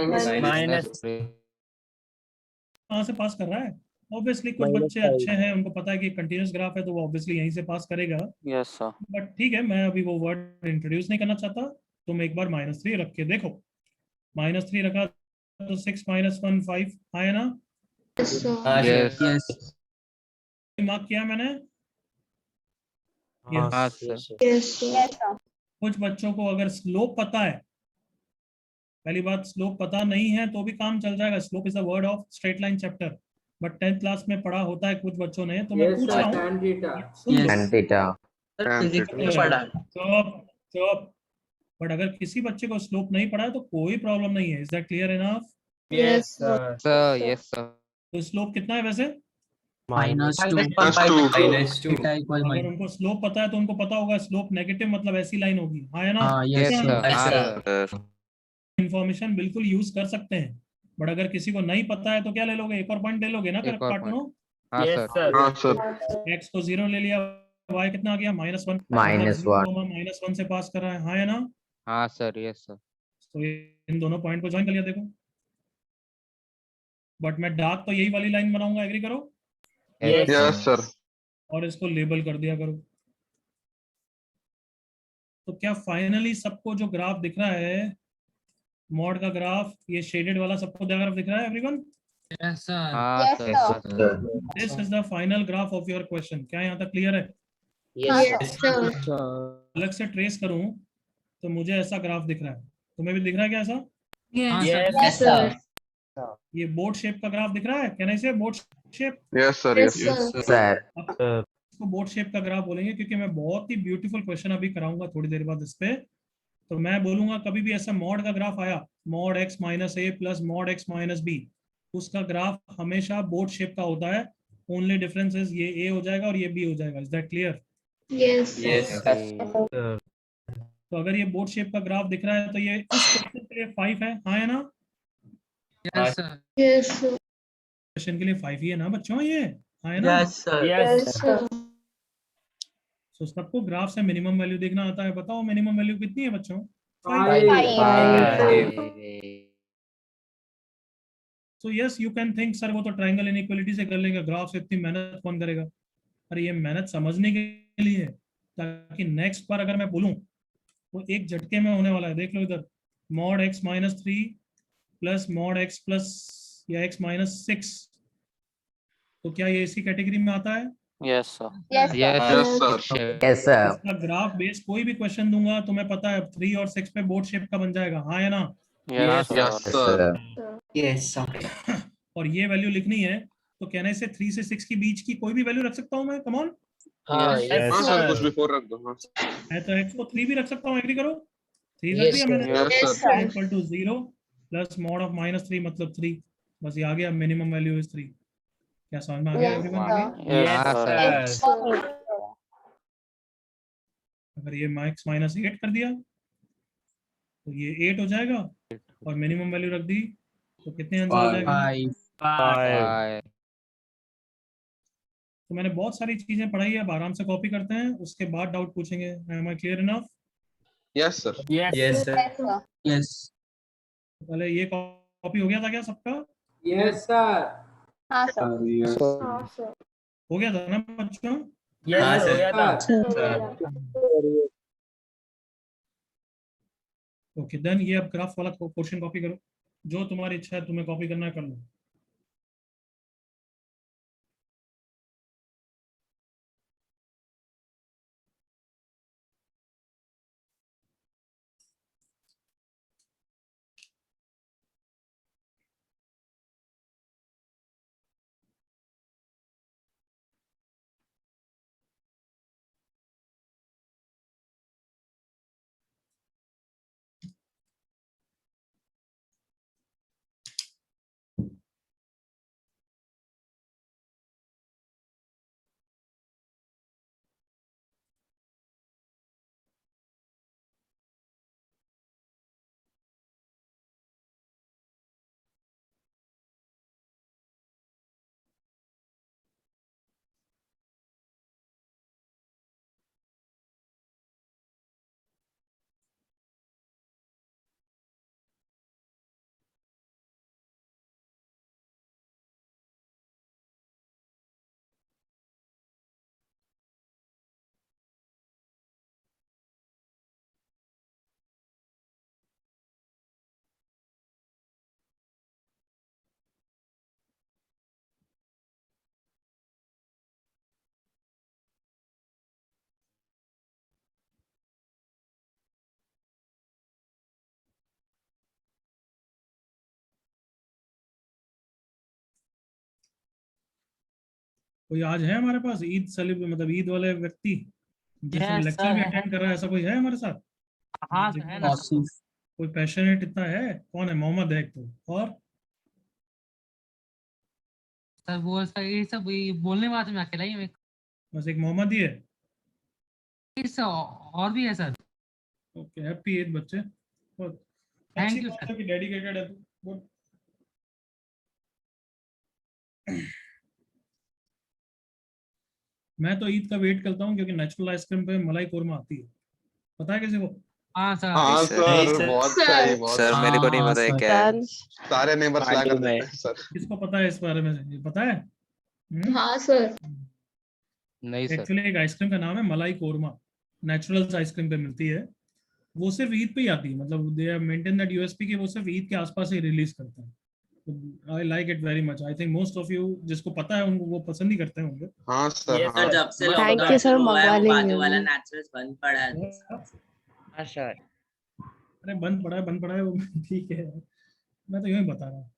कहाँ से पास कर रहा है? ऑब्वियसली कुछ बच्चे अच्छे हैं, उनको पता है कि कंटिन्यूअस ग्राफ है तो वो ऑब्वियसली यहीं से पास करेगा। Yes sir. बट ठीक है, मैं अभी वो वर्ड इंट्रोड्यूस नहीं करना चाहता। तुम एक बार -3 रख के देखो। -3 रखा तो 6 - 1 5 आया ना? Yes, sir. Yes. Yes. Mark किया मैंने। हाँ, sir. Yes, sir. Yes sir. कुछ बच्चों को अगर स्लोप पता है, पहली बात स्लोप पता नहीं है तो भी काम चल जाएगा। Slope is the word of straight line chapter, but 10th class में पढ़ा होता है कुछ बच्चों ने, तो मैं Yes, पूछ sir. रहा हूँ। Tan theta. Yes. and theta. Physics में पढ़ा है. चुप। बट अगर किसी बच्चे को स्लोप नहीं पढ़ा है तो कोई प्रॉब्लम नहीं है। Is that clear enough? Yes, sir. Sir, yes, sir. तो स्लोप कितना है वैसे? -2. -2. Theta equal अगर उनको स्लोप पता है तो उनको पता होगा स्लोप नेगेटिव मतलब ऐसी लाइन होगी, हाँ है ना? Yes, Yes, sir. sir. Yes, हाँ, sir. इन्फॉर्मेशन बिल्कुल यूज कर सकते हैं, बट अगर किसी को नहीं पता है तो क्या ले लोगे? एक और पॉइंट ले लोगे ना? एक और काटनो हाँ, Yes, sir. sir. हाँ सर। x को 0 ले लिया, y कितना आ गया? -1। -1. -1 से पास कर रहा है, हाँ है ना? हाँ, sir. Yes, sir. तो इन दोनों पॉइंट को ज्वाइन कर लिया देखो। बट मैं डार्क तो यही वाली लाइन बनाऊंगा, एग्री करो? Yes, yes sir. और इसको लेबल कर दिया करो। तो क्या फाइनली सबको जो ग्राफ दिख रहा है, मॉड का ग्राफ, ये शेडेड वाला सबको ग्राफ दिख रहा है एवरीवन? हाँ, Yes, sir. sir. This is the final graph of your question. क्या यहाँ तक क्लियर है? Yes, sir. अलग से ट्रेस करूं तो मुझे ऐसा ग्राफ दिख रहा है, तुम्हें भी दिख रहा है क्या ऐसा? Yes, sir. ये बोर्ड शेप का ग्राफ दिख रहा है, कहने से board shape. Yes sir. Yes, yes sir. Sir. इसको बोर्ड शेप का ग्राफ बोलेंगे क्योंकि मैं बहुत ही ब्यूटीफुल क्वेश्चन अभी कराऊंगा थोड़ी देर बाद इस पे। तो मैं बोलूंगा कभी भी ऐसा मॉड का ग्राफ आया, mod x - a plus mod x - b, उसका ग्राफ हमेशा बोर्ड शेप का होता है। ओनली डिफरेंस इज ये a हो जाएगा और ये b हो जाएगा। Is that clear? Yes. Yes, तो अगर ये बोर्ड शेप का ग्राफ दिख रहा है तो ये इस क्वेश्चन के लिए 5 है, हाँ है ना? Yes, sir. क्वेश्चन के लिए 5 ही है ना बच्चों, ये हाँ है ना? Yes, sir. Yes, sir. तो सबको ग्राफ से मिनिमम वैल्यू देखना आता है। बताओ मिनिमम वैल्यू कितनी है बच्चों? 5. So yes you can think sir वो तो ट्रायंगल इनइक्वालिटी से कर लेगा, ग्राफ से इतनी मेहनत कौन करेगा? अरे ये मेहनत समझने के लिए है, ताकि नेक्स्ट बार अगर मैं बोलूं तो एक झटके में होने वाला है। देख लो इधर, mod x - 3 plus mod x plus या x - 6, तो क्या ये इसी कैटेगरी में आता है? Yes, sir. Yes, Yes, Yes, sir. Yes, sir. इसका ग्राफ बेस कोई भी क्वेश्चन दूंगा तुम्हें पता है 3 और 6 पे बोर्ड शेप का बन जाएगा, हाँ या ना? Yes, Yes, sir. sir. Yes, sir. और ये वैल्यू लिखनी है तो कहने से 3 से 6 के बीच की कोई भी वैल्यू रख सकता हूँ मैं, कम ऑन। हाँ सर, कुछ बिफोर रख दो। हाँ है तो x को 3 भी रख सकता हूँ, एग्री करो। 3 रख Yes, दिया sir. मैंने। Yes, sir. Equal to 0 plus mod of -3 मतलब 3, बस ये आ गया, मिनिमम वैल्यू इज 3। क्या समझ में आ गया Yes, एवरीवन? sir. Yes, हाँ, sir. Yes, sir. अगर ये x -8 कर दिया तो ये 8 हो जाएगा, और मिनिमम वैल्यू रख दी तो कितने आंसर हो जाएगा? 5. तो मैंने बहुत सारी चीजें पढ़ाई है, अब आराम से कॉपी करते हैं, उसके बाद डाउट पूछेंगे। Am I clear enough? Yes, sir. Yes, sir. Yes, sir. Yes. पहले ये कॉपी हो गया था क्या सबका? Yes, sir. हाँ, sir. हाँ, sir. हो गया था ना बच्चों? Yes, sir. ओके देन ये अब ग्राफ वाला क्वेश्चन कॉपी करो, जो तुम्हारी इच्छा है तुम्हें कॉपी करना है कर लो। कोई आज है हमारे पास ईद सेलिब्रेट, मतलब ईद वाले व्यक्ति जिसमें Yes, लेक्चर sir, भी है। अटेंड कर रहा है, ऐसा कोई है हमारे साथ? हाँ सर, है ना। Awesome. कोई पैशनेट इतना है? कौन है? मोहम्मद है एक तो, और सर वो सर ये सब ये बोलने वाले में अकेला ही मैं बस एक मोहम्मद ही है? इस और भी है सर। ओके, हैप्पी ईद बच्चे। बहुत Thank अच्छी you, बात sir. है कि डेडिकेटेड है तू। गुड। मैं तो ईद का वेट करता हूँ क्योंकि नेचुरल आइसक्रीम पे मलाई कोरमा आती है, पता है किसी को? हाँ सर। हाँ सर, बहुत सही, बहुत सर मेरे को नहीं हाँ, पता है sir. क्या है। सारे नेबर्स ला कर देते हैं सर। किसको पता है इस बारे में? ये पता है? हाँ सर। नहीं सर। एक्चुअली एक आइसक्रीम का नाम है मलाई कोरमा, नेचुरल आइसक्रीम पे मिलती है, वो सिर्फ ईद पे ही आती है, मतलब they have maintain that USP कि वो सिर्फ ईद के आसपास ही रिलीज करते हैं। I like it very much. I think most of you जिसको पता है उनको वो पसंद ही करते होंगे। हाँ सर, हाँ। जब से Thank you, sir, मंगवा लेंगे बाजू वाला हम। नेचुरल्स बंद पड़ा है। हाँ सर। अरे बंद पड़ा है वो ठीक है, मैं तो यूं ही बता रहा हूँ।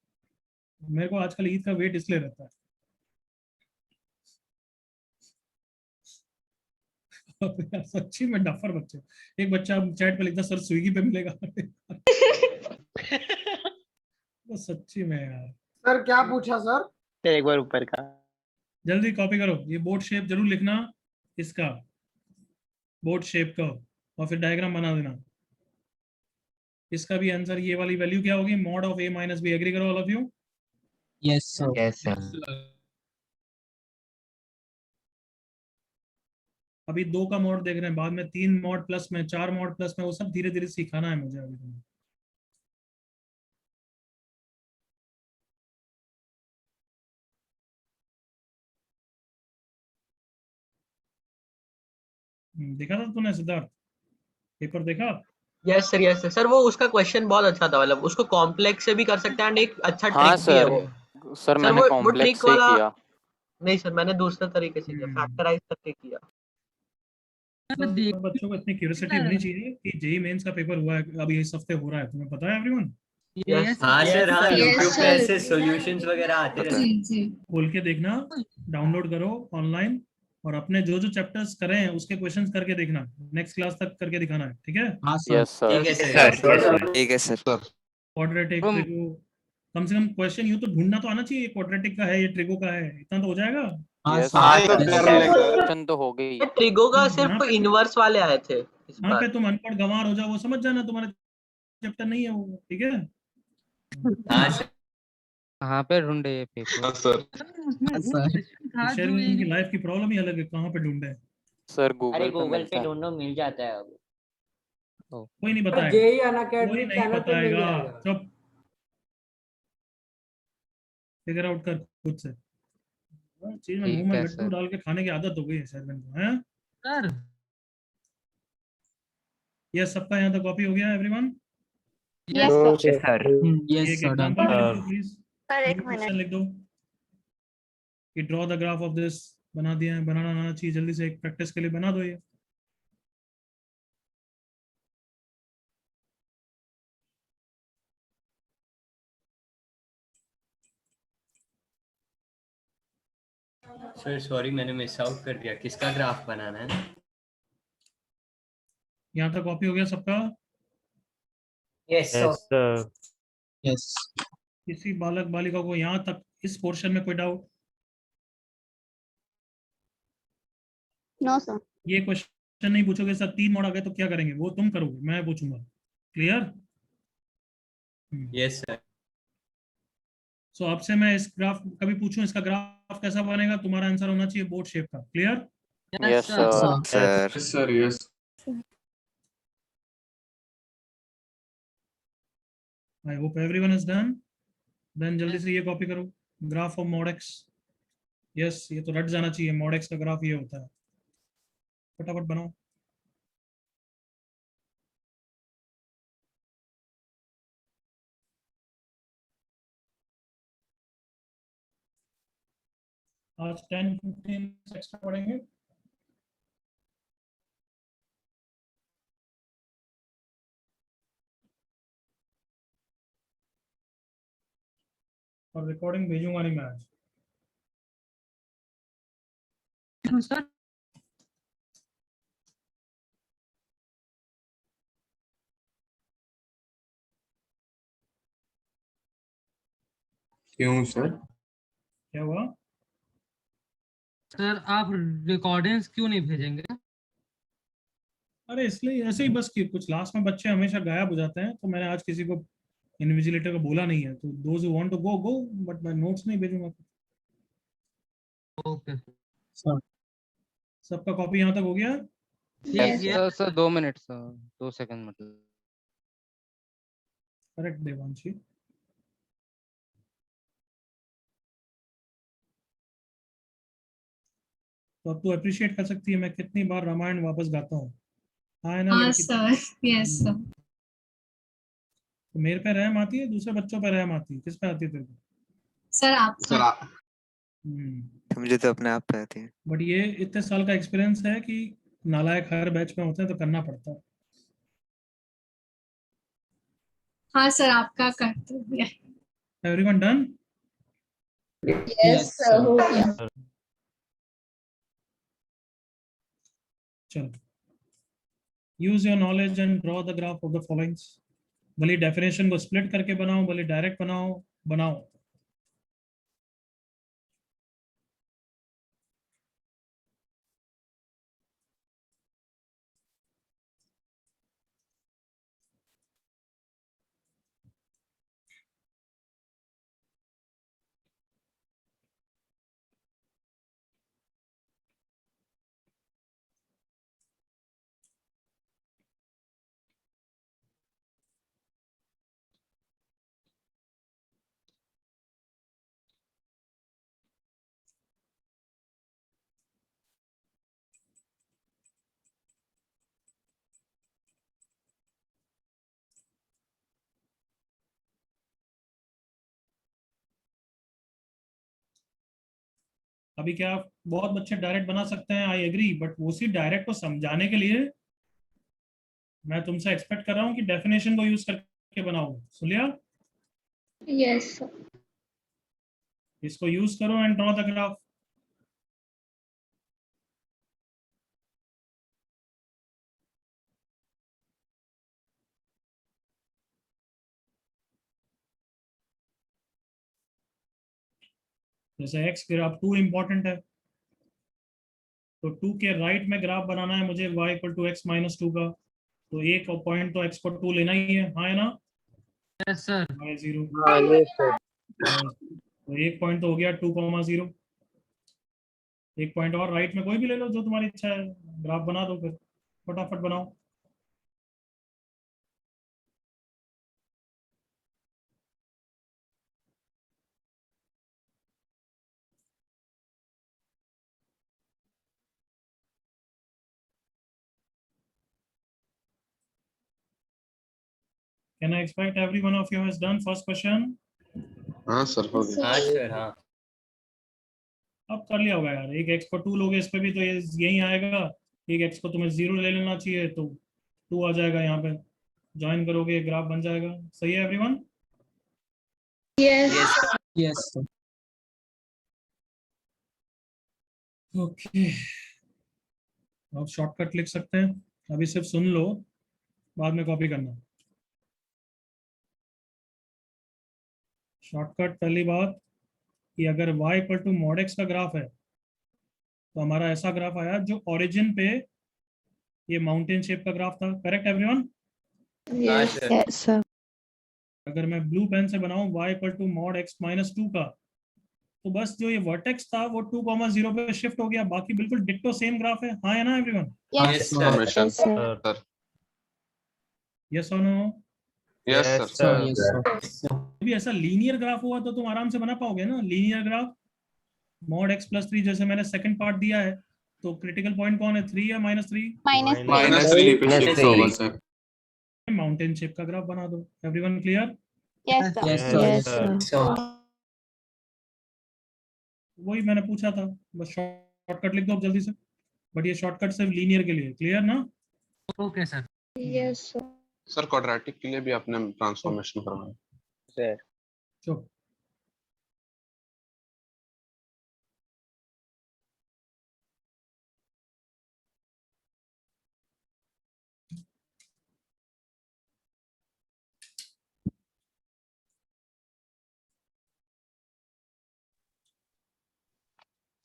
मेरे को आजकल ईद का वेट इसलिए रहता है। सच्ची में डफर बच्चे। एक बच्चा चैट पे लिखता सर स्विगी पे मिलेगा। तो सच्ची में यार। सर क्या पूछा सर? एक बार ऊपर का जल्दी कॉपी करो, ये बोर्ड शेप जरूर लिखना, इसका बोर्ड शेप का, और फिर डायग्राम बना देना। इसका भी आंसर ये वाली वैल्यू क्या होगी? Mod of a minus B. Agree करो all of you? Yes, sir. Yes, sir. अभी 2 का मॉड देख रहे हैं, बाद में 3 मॉड प्लस में, 4 मॉड प्लस में, वो सब धीरे धीरे सिखाना है मुझे अभी तुम्हें। देखा था तूने सिद्धार्थ पेपर देखा? यस सर सर वो उसका क्वेश्चन बहुत अच्छा था, मतलब उसको कॉम्प्लेक्स से भी कर सकते हैं एंड एक अच्छा हाँ ट्रिक भी है सर। वो। सर मैंने वो कॉम्प्लेक्स ट्रिक से वाला किया। नहीं सर, मैंने दूसरे तरीके से किया, फैक्टराइज करके किया। तो बच्चों को इतनी क्यूरियोसिटी होनी चाहिए कि जेई मेंस का पेपर हुआ है, अभी इस हफ्ते हो रहा है, तुम्हें पता है एवरीवन? हाँ सर, हाँ Yes, यूट्यूब पे sir. ऐसे सॉल्यूशंस वगैरह आते रहते हैं। जी। खोल के देखना, डाउनलोड करो ऑनलाइन, और अपने जो जो चैप्टर्स करे हैं उसके क्वेश्चंस करके देखना, नेक्स्ट क्लास तक करके दिखाना है, ठीक है? हाँ यस सर। ठीक है सर। ठीक है सर। क्वाड्रेटिक, तुम- ट्रिगो, कम से कम क्वेश्चन यूं तो ढूंढना तो आना चाहिए, क्वाड्रेटिक का है, ये ट्रिगो का है, इतना तो हो जाएगा। हाँ यस सर। क्वेश्चन तो हो गई। ट्रिगो का यहाँ सिर्फ पे इनवर्स वाले आए थे इस यहाँ पे बार। तुम अनपढ़ गंवार हो जाओ, वो समझ जाना तुम्हारा चैप्टर नहीं है वो, ठीक है? हाँ सर। कहाँ पे ढूंढे ये पेपर? हाँ सर। हाँ सर। शेरविन की लाइफ की प्रॉब्लम ही अलग है, कहाँ पे ढूंढे? सर अरे गूगल पे गूगल मिलता पे है। ढूंढो, मिल जाता है अब। कोई नहीं बताएगा, जेई कोई अनअकैडमी नहीं चैनल पे मिल बताएगा, जाएगा। चुप, फिगर आउट कर खुद से। हर चीज में मुंह ठीक में है लड्डू सर। डाल के खाने की आदत हो गई है शेरविन को, हैं? सर ये सबका यहाँ तक कॉपी हो गया everyone? Yes sir. Sir. Yes एक सर, डन। एग्जांपल में लिख दो प्लीज, सर एक क्वेश्चन मिनट। लिख दो कि draw the graph of this, बना दिया है, बनाना आना चाहिए, जल्दी से एक प्रैक्टिस के लिए बना दो ये। सर सॉरी, मैंने मिस आउट कर दिया, किसका ग्राफ बनाना है? यहाँ तक कॉपी हो गया सबका? Yes sir. यस। किसी बालक बालिका को यहाँ तक इस पोर्शन में कोई डाउट? No sir. ये क्वेश्चन नहीं पूछोगे सर 3 मोड़ आ गए तो क्या करेंगे, वो तुम करोगे, मैं पूछूंगा, क्लियर? Yes sir. सो आपसे मैं इस ग्राफ कभी पूछूं इसका ग्राफ कैसा बनेगा, तुम्हारा आंसर होना चाहिए बोर्ड शेप का, clear? Yes sir. Sir. Sir yes. I hope everyone is done. Then जल्दी से ये कॉपी करो, graph of mod x. Yes, ये तो रट जाना चाहिए, मॉड एक्स का ग्राफ ये होता है, फटाफट बनाओ। आज 10-15 एक्स्ट्रा पढ़ेंगे। और रिकॉर्डिंग भेजूंगा नहीं मैं आज। सर क्यों सर? क्या हुआ? सर आप रिकॉर्डिंग्स क्यों नहीं भेजेंगे? अरे इसलिए ऐसे ही बस कि कुछ लास्ट में बच्चे हमेशा गायब हो जाते हैं, तो मैंने आज किसी को इन्विजिलेटर को बोला नहीं है, तो those who want to go go, but मैं नोट्स नहीं भेजूंगा। Okay sir. सबका कॉपी यहाँ तक हो गया? Sir sir 2 minute sir, 2 second मतलब। करेक्ट देवांशी। तो अब तू अप्रिशिएट कर सकती है मैं कितनी बार रामायण वापस गाता हूँ, हाँ है ना हाँ लड़की? Sir, yes sir. तो मेरे पे रहम आती है, दूसरे बच्चों पे रहम आती है, किस पे आती है तेरे को? सर आप सर मुझे तो अपने आप पे आती है। बट ये इतने साल का एक्सपीरियंस है कि नालायक हर बैच में होते हैं तो करना पड़ता है। हाँ सर, आपका कर्तव्य है। Everyone done? यस सर, हो गया। चलो, use your knowledge and draw the graph of the followings. भले डेफिनेशन को स्प्लिट करके बनाओ, भले डायरेक्ट बनाओ, बनाओ। अभी क्या बहुत बच्चे डायरेक्ट बना सकते हैं, आई एग्री, बट उसी डायरेक्ट को समझाने के लिए मैं तुमसे एक्सपेक्ट कर रहा हूँ कि डेफिनेशन को यूज करके बनाओ। सुन लिया? Yes, sir. इसको यूज करो एंड ड्रॉ द ग्राफ। जैसे x ग्राफ 2 इंपॉर्टेंट है, तो 2 के राइट में ग्राफ बनाना है मुझे y equal to x minus 2 का, तो एक पॉइंट तो x को 2 लेना ही है, हाँ है ना? Yes sir. y 0, हाँ yes sir. तो एक पॉइंट तो हो गया 2,0। एक पॉइंट और राइट में कोई भी ले लो जो तुम्हारी इच्छा है, ग्राफ बना दो, फिर फटाफट बनाओ। Can I expect every one of you has done first question? हाँ सर हो गया। हाँ सर हाँ। अब कर लिया होगा यार। एक x को 2 लोगे इस पे भी तो ये यही आएगा, एक x को तुम्हें 0 ले लेना चाहिए तो 2 आ जाएगा यहाँ पे, ज्वाइन करोगे ग्राफ बन जाएगा। सही है everyone? Yes. Yes, sir. Okay, अब शॉर्टकट लिख सकते हैं, अभी सिर्फ सुन लो, बाद में कॉपी करना। शॉर्टकट पहली बात कि अगर y equal to mod x का ग्राफ है तो हमारा ऐसा ग्राफ आया जो ओरिजिन पे ये माउंटेन शेप का ग्राफ था। Correct everyone? Yes. Yes, sir. अगर मैं ब्लू पेन से बनाऊं y equal to mod x minus 2 का, तो बस जो ये वर्टेक्स था वो 2,0 पे शिफ्ट हो गया, बाकी बिल्कुल डिट्टो सेम ग्राफ है। हाँ है ना everyone? Yes, sir. Confirmation, Yes, sir. sir. Yes और no? Yes sir. Sir, yes, sir. भी ऐसा लीनियर ग्राफ हुआ तो तुम आराम से बना पाओगे ना linear graph. Mod x plus 3 जैसे मैंने सेकंड पार्ट दिया है, तो क्रिटिकल पॉइंट कौन है, 3 या -3? -3. -3 पे शिफ्ट होगा सर। माउंटेन शेप का ग्राफ बना दो। Everyone clear? Yes, sir. Yes, sir. Yes, sir. वही मैंने पूछा था, बस शॉर्टकट लिख दो अब जल्दी से, बट ये शॉर्टकट सिर्फ लीनियर के लिए। क्लियर ना? Okay sir. Yes, sir. Sir quadratic के लिए भी आपने ट्रांसफॉर्मेशन करवाया। Sir. चलो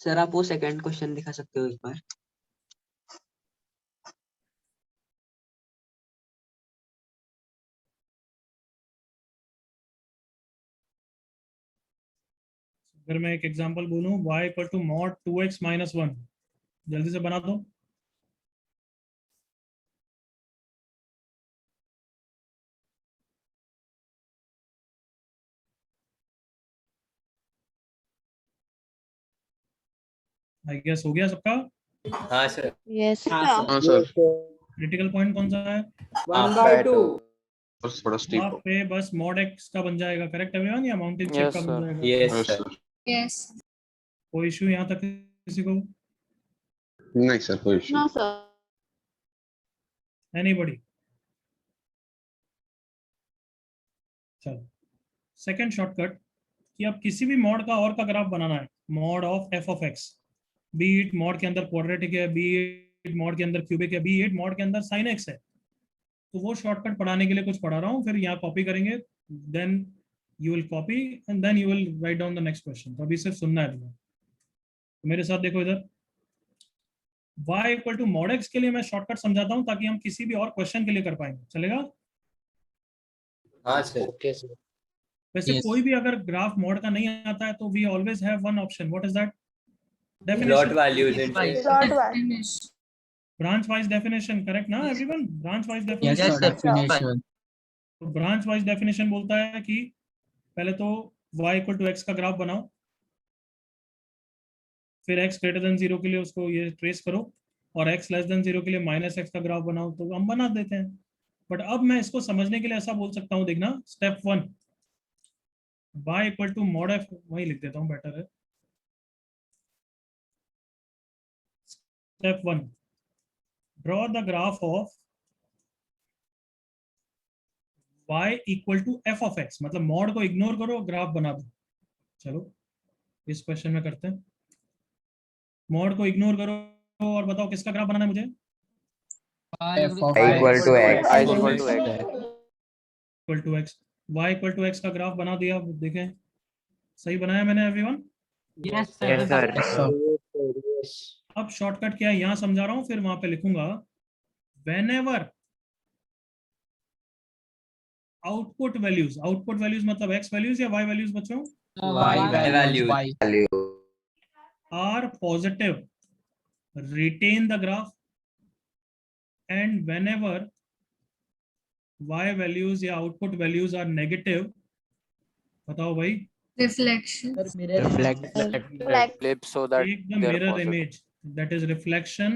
सर आप वो सेकंड क्वेश्चन दिखा सकते हो एक बार? अगर मैं एक एग्जांपल बोलूं y equal to mod 2x minus 1, जल्दी से बना दो। आई गेस हो गया सबका? हाँ सर। Yes, sir. हाँ सर। क्रिटिकल पॉइंट कौन सा है? 1/2. बस थोड़ा स्टीप हाफ पे बस मॉड x का बन जाएगा। Correct everyone? या माउंटेन शेप Yes, का sir. बन जाएगा? Yes yes sir. Sir. Yes. कोई इशू यहाँ तक किसी को? नहीं सर कोई इशू। No, sir. एनीबॉडी? चलो सेकंड शॉर्टकट कि अब किसी भी मॉड का और का ग्राफ बनाना है, mod of f of x, B it mod के अंदर क्वाड्रेटिक है, बी इट मॉड के अंदर क्यूबिक है, बी इट मॉड के अंदर sin x है, तो वो शॉर्टकट पढ़ाने के लिए कुछ पढ़ा रहा हूँ, फिर यहाँ कॉपी करेंगे, then you will copy and then you will write down the next question. तो अभी सिर्फ सुनना है तुम्हें, तो मेरे साथ देखो इधर। y equal to mod x के लिए मैं शॉर्टकट समझाता हूँ ताकि हम किसी भी और क्वेश्चन के लिए कर पाएंगे। चलेगा? हाँ सर। Okay sir. वैसे Yes. कोई भी अगर ग्राफ मॉड का नहीं आता है तो we always have one option. What is that? Plot definition, values in Plot one. Branch wise definition. Correct ना everyone? Branch wise Yes, definition. sir. Definition. तो ब्रांच वाइज डेफिनेशन बोलता है कि पहले तो y इक्वल टू x का graph बनाओ, फिर x ग्रेटर देन 0 के लिए उसको ये ट्रेस करो, और x लेस देन 0 के लिए माइनस x का ग्राफ बनाओ, तो हम बना देते हैं। बट अब मैं इसको समझने के लिए ऐसा बोल सकता हूँ, देखना, step 1 y equal to mod f, वही लिख देता हूँ, बेटर है। Step 1, draw the graph of y equal to f of x, मतलब मॉड को इग्नोर करो, ग्राफ बना दो। चलो इस क्वेश्चन में करते हैं, मॉड को इग्नोर करो और बताओ किसका ग्राफ बनाना है मुझे। equal to x. y is equal to x. Equal to x, y equal to x का ग्राफ बना दिया। देखें सही बनाया मैंने एवरीवन? Yes, Yes, sir. अब शॉर्टकट क्या है यहाँ समझा रहा हूँ, फिर वहां पे लिखूंगा whenever output values, output values मतलब x वैल्यूज या y वैल्यूज बच्चों? value. Are positive, retain the graph, and whenever y values या आउटपुट वैल्यूज आर नेगेटिव, बताओ भाई, Reflection. Flip so that take the they're mirror positive. image, that is reflection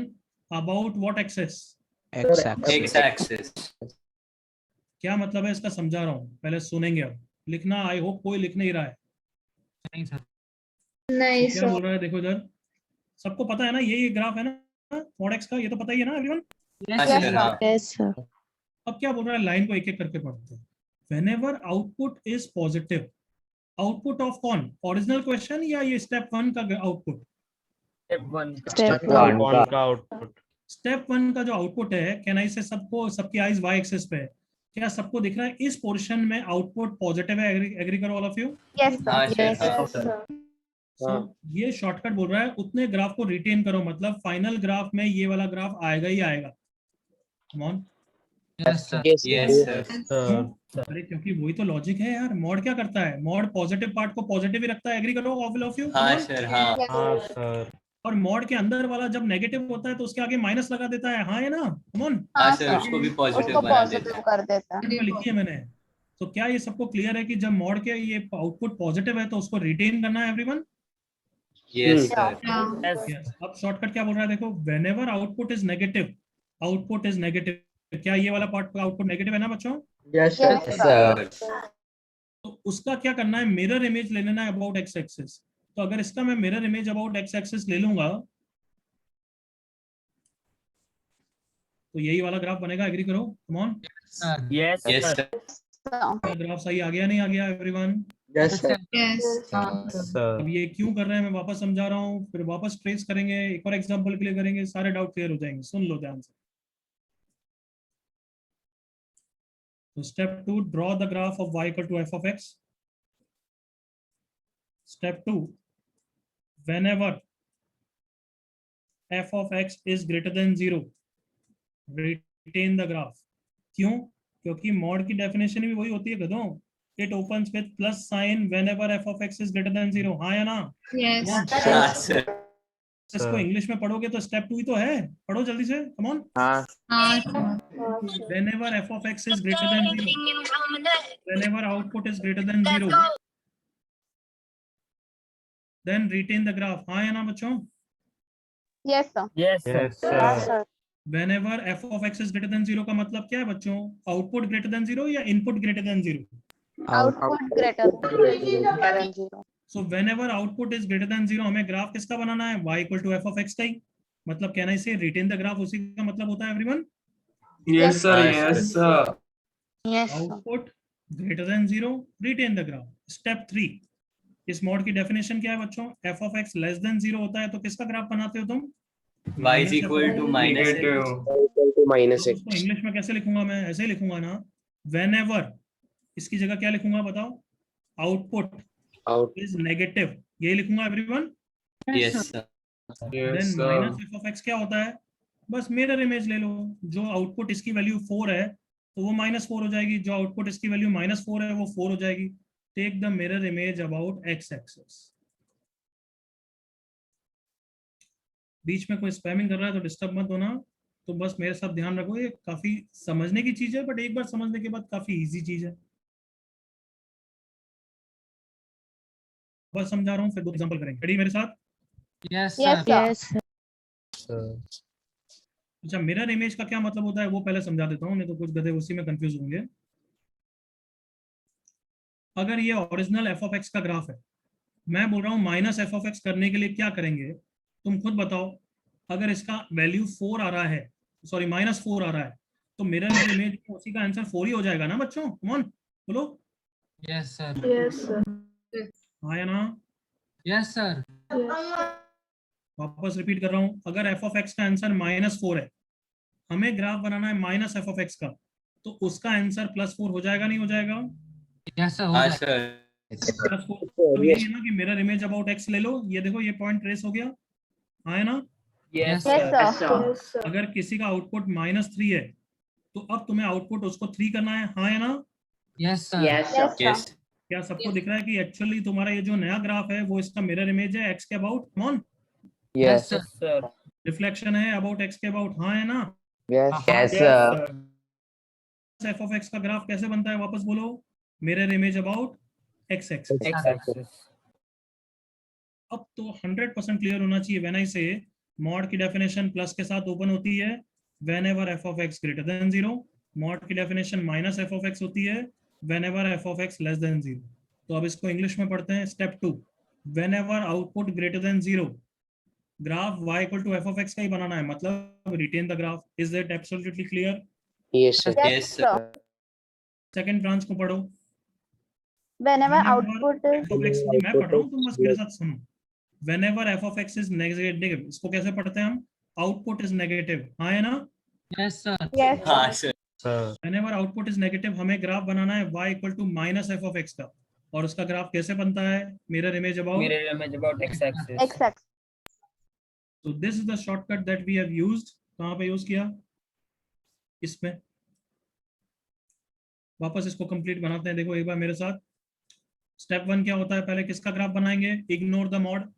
about what axis? X-axis. क्या मतलब है इसका समझा रहा हूँ, पहले सुनेंगे। अब लिखना, आई होप कोई लिख नहीं रहा है। नहीं सर। नहीं क्या सर। बोल रहा है देखो इधर, सबको पता है ना ये ग्राफ है ना मॉड एक्स का, ये तो पता ही है ना एवरीवन? Yes, sir. अब क्या बोल रहा है, लाइन को एक एक करके पढ़ते हैं। Whenever output is positive, output of कौन, ओरिजिनल क्वेश्चन या ये स्टेप 1 का आउटपुट? Step स्टेप 1 का जो आउटपुट है, कैन आई से सबको, सबकी आईज वाई एक्सिस पे है, क्या सबको दिख रहा है इस पोर्शन में आउटपुट पॉजिटिव है? एग्री करो all of you? Yes, sir. Yes, sir. So, ये शॉर्टकट बोल रहा है उतने ग्राफ को रिटेन करो, मतलब फाइनल ग्राफ में ये वाला ग्राफ आएगा ही आएगा। Come on. Yes, sir. Yes, sir. अरे क्योंकि वही तो लॉजिक है यार। मॉड क्या करता है, मॉड पॉजिटिव पार्ट को पॉजिटिव ही रखता है। एग्री करो ऑल ऑफ यू? हाँ सर, हाँ. Yes, और मॉड के अंदर वाला जब नेगेटिव होता है तो उसके आगे माइनस लगा देता है, हाँ है ना? Come on. हाँ सर, उसको भी पॉजिटिव उसको बना देता पॉजिटिव है. कर देता है। लिखी है मैंने। तो क्या ये सबको क्लियर है कि जब मॉड के ये आउटपुट पॉजिटिव है तो उसको रिटेन करना है एवरीवन? Yes, sir. Yes. अब शॉर्टकट क्या बोल रहा है देखो, whenever output is negative, output is negative, क्या ये वाला पार्ट आउटपुट नेगेटिव है ना बच्चों? Yes, Yes, sir. sir. तो उसका क्या करना है, मिरर इमेज ले लेना है अबाउट एक्स एक्सिस। तो अगर इसका मैं mirror image about x axis ले लूंगा तो यही वाला ग्राफ बनेगा। एग्री करो, come on. Yes, sir. Graph सही आ गया नहीं आ गया एवरीवन? Yes, sir. Yes. अब ये क्यों कर रहे हैं मैं वापस समझा रहा हूँ, फिर वापस ट्रेस करेंगे, एक और एग्जांपल के लिए करेंगे, सारे डाउट क्लियर हो जाएंगे। सुन लो ध्यान से। तो step 2, draw the graph of y equal to f of x। Step 2, whenever f of x is greater than 0, retain the graph। क्यों? क्योंकि मॉड की डेफिनेशन भी वही होती है गधों, it opens with plus sign whenever f of x is greater than 0। हाँ या ना? Yes. हाँ सर. इसको इंग्लिश में पढ़ोगे तो स्टेप 2 ही तो है, पढ़ो जल्दी से, come on. whenever f of x is greater than 0, whenever output is greater than 0, then retain the graph। हाँ या ना बच्चों? Yes, sir. Yes, Yes, sir. whenever f of x is greater than 0 का मतलब क्या है बच्चों? आउटपुट ग्रेटर देन 0 या input greater than 0? Output greater than 0. So whenever output is greater than 0 हमें ग्राफ किसका बनाना है? y equal to f of x का ही। मतलब कहना इसे रिटेन द ग्राफ, उसी का मतलब होता है everyone? Yes, sir. Yes, sir. Yes, sir. Output greater than 0, retain the graph. Step 3, इस मॉड की डेफिनेशन क्या है बच्चों? f of x less then 0 होता है तो किसका ग्राफ बनाते हो तुम? Y is equal to minus x. उसको इंग्लिश में कैसे लिखूंगा मैं? ऐसे ही लिखूंगा ना, whenever, इसकी जगह क्या लिखूंगा बताओ? आउटपुट इज नेगेटिव, यही लिखूंगा everyone? Yes, sir. Then minus f of x क्या होता है? बस मिरर इमेज ले लो, जो आउटपुट इसकी वैल्यू 4 है तो वो -4 हो जाएगी, जो आउटपुट इसकी वैल्यू -4 है वो 4 हो जाएगी। Take the mirror image about x axis. बीच में कोई स्पैमिंग कर रहा है तो डिस्टर्ब मत होना, तो बस मेरे साथ ध्यान रखो, ये काफी समझने की चीज है, बट एक बार समझने के बाद काफी इजी चीज है। बस समझा रहा हूँ, फिर 2 एग्जांपल करेंगे। रेडी मेरे साथ? Yes, Yes, sir. sir. अच्छा, मिरर इमेज का क्या मतलब होता है वो पहले समझा देता हूँ, नहीं तो कुछ गधे उसी में कंफ्यूज होंगे। अगर ये ओरिजिनल f of x का ग्राफ है, मैं बोल रहा हूँ माइनस f of x करने के लिए क्या करेंगे तुम खुद बताओ। अगर इसका वैल्यू 4 आ रहा है, सॉरी -4 आ रहा है, तो मिरर इमेज उसी का आंसर 4 ही हो जाएगा ना बच्चों? कम ऑन बोलो। Yes, sir. Yes, sir. हाँ या ना? Yes, sir. वापस रिपीट कर रहा हूँ, अगर f of x का आंसर -4 है, हमें ग्राफ बनाना है माइनस f of x का, तो उसका आंसर +4 हो जाएगा नहीं हो जाएगा? Yes, sir. हाँ सर। +4 तो यही है ना कि मिरर इमेज अबाउट x ले लो, ये देखो ये पॉइंट ट्रेस हो गया, हाँ है ना? Yes, Yes, sir. sir. अगर किसी का आउटपुट -3 है, तो अब तुम्हें आउटपुट उसको 3 करना है, हाँ है ना? Yes, sir. Yes, sir. Yes, sir. Yes क्या सबको दिख रहा है कि एक्चुअली तुम्हारा ये जो नया ग्राफ है वो इसका मिरर इमेज है x के about? Come on, Yes, sir. Sir. Reflection है अबाउट x के अबाउट, हाँ है ना? Yes, Yes, sir. sir. f of x का ग्राफ कैसे बनता है वापस बोलो? Mirror image about x axis. X-axis. अब तो 100% क्लियर होना चाहिए व्हेन आई से मॉड की डेफिनेशन प्लस के साथ ओपन होती है whenever f of x greater than 0, mod की डेफिनेशन -f of x होती है whenever f of x less than 0। तो अब इसको इंग्लिश में पढ़ते हैं। Step 2, whenever output greater than 0, graph y equal to f of x का ही बनाना है, मतलब retain the graph. Is that absolutely clear? Yes, sir. Yes, Yes, sir. Second branch को पढ़ो। Whenever Whenever output f of x, मैं पढ़ रहा हूँ, तुम बस मेरे साथ सुनो। Whenever f of x is negative, इसको कैसे पढ़ते हैं हम? आउटपुट इज नेगेटिव, हाँ है ना? Yes, sir. yes, हाँ sir. Sir. Whenever output is negative, हमें ग्राफ बनाना है y equal to -f of x का, और उसका ग्राफ कैसे बनता है? Mirror image about. Mirror image about x-axis. X-axis. So this is the shortcut that we have used. कहाँ पे यूज किया? इसमें। वापस इसको कंप्लीट बनाते हैं, देखो एक बार मेरे साथ। स्टेप 1 क्या होता है? पहले किसका ग्राफ बनाएंगे? Ignore the mod.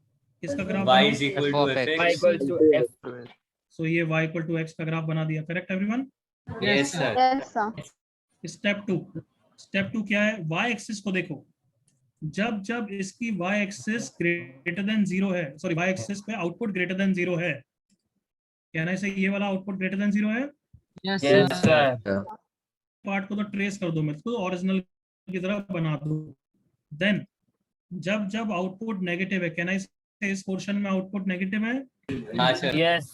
किसका graph? y is equal to F of f Y x. equals to f. सो ये y इक्वल टू x का ग्राफ बना दिया। Correct everyone? Yes, sir. Yes, sir. Step 2, step 2 क्या है? y एक्सिस को देखो, जब जब इसकी y एक्सिस ग्रेटर देन 0 है, सॉरी y एक्सिस पे आउटपुट ग्रेटर देन 0 है, कहना है से ये वाला आउटपुट ग्रेटर देन 0 है, Yes, Yes, sir. sir. Part को तो ट्रेस कर दो, मत तो ओरिजिनल की तरह बना दो। देन जब जब आउटपुट नेगेटिव है, कहना है से इस पोर्शन में आउटपुट नेगेटिव है, हाँ सर। Yes.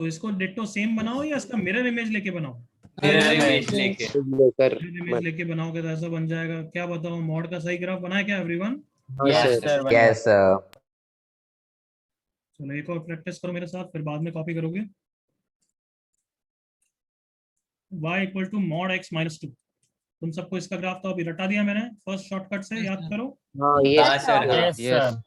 तो इसको डिट्टो सेम बनाओ या इसका मिरर इमेज लेके बनाओ? मिरर इमेज लेके। मिरर इमेज लेके बनाओगे तो ऐसा बन जाएगा। क्या बताओ, मॉड का सही ग्राफ बनाया क्या everyone? Yes, sir. Yes, sir. चलो एक और प्रैक्टिस करो मेरे साथ, फिर बाद में कॉपी करोगे। y equal to mod x -2। तुम सबको इसका ग्राफ तो अभी रटा दिया मैंने फर्स्ट शॉर्टकट से, याद करो। हाँ सर। हाँ। Yes, sir.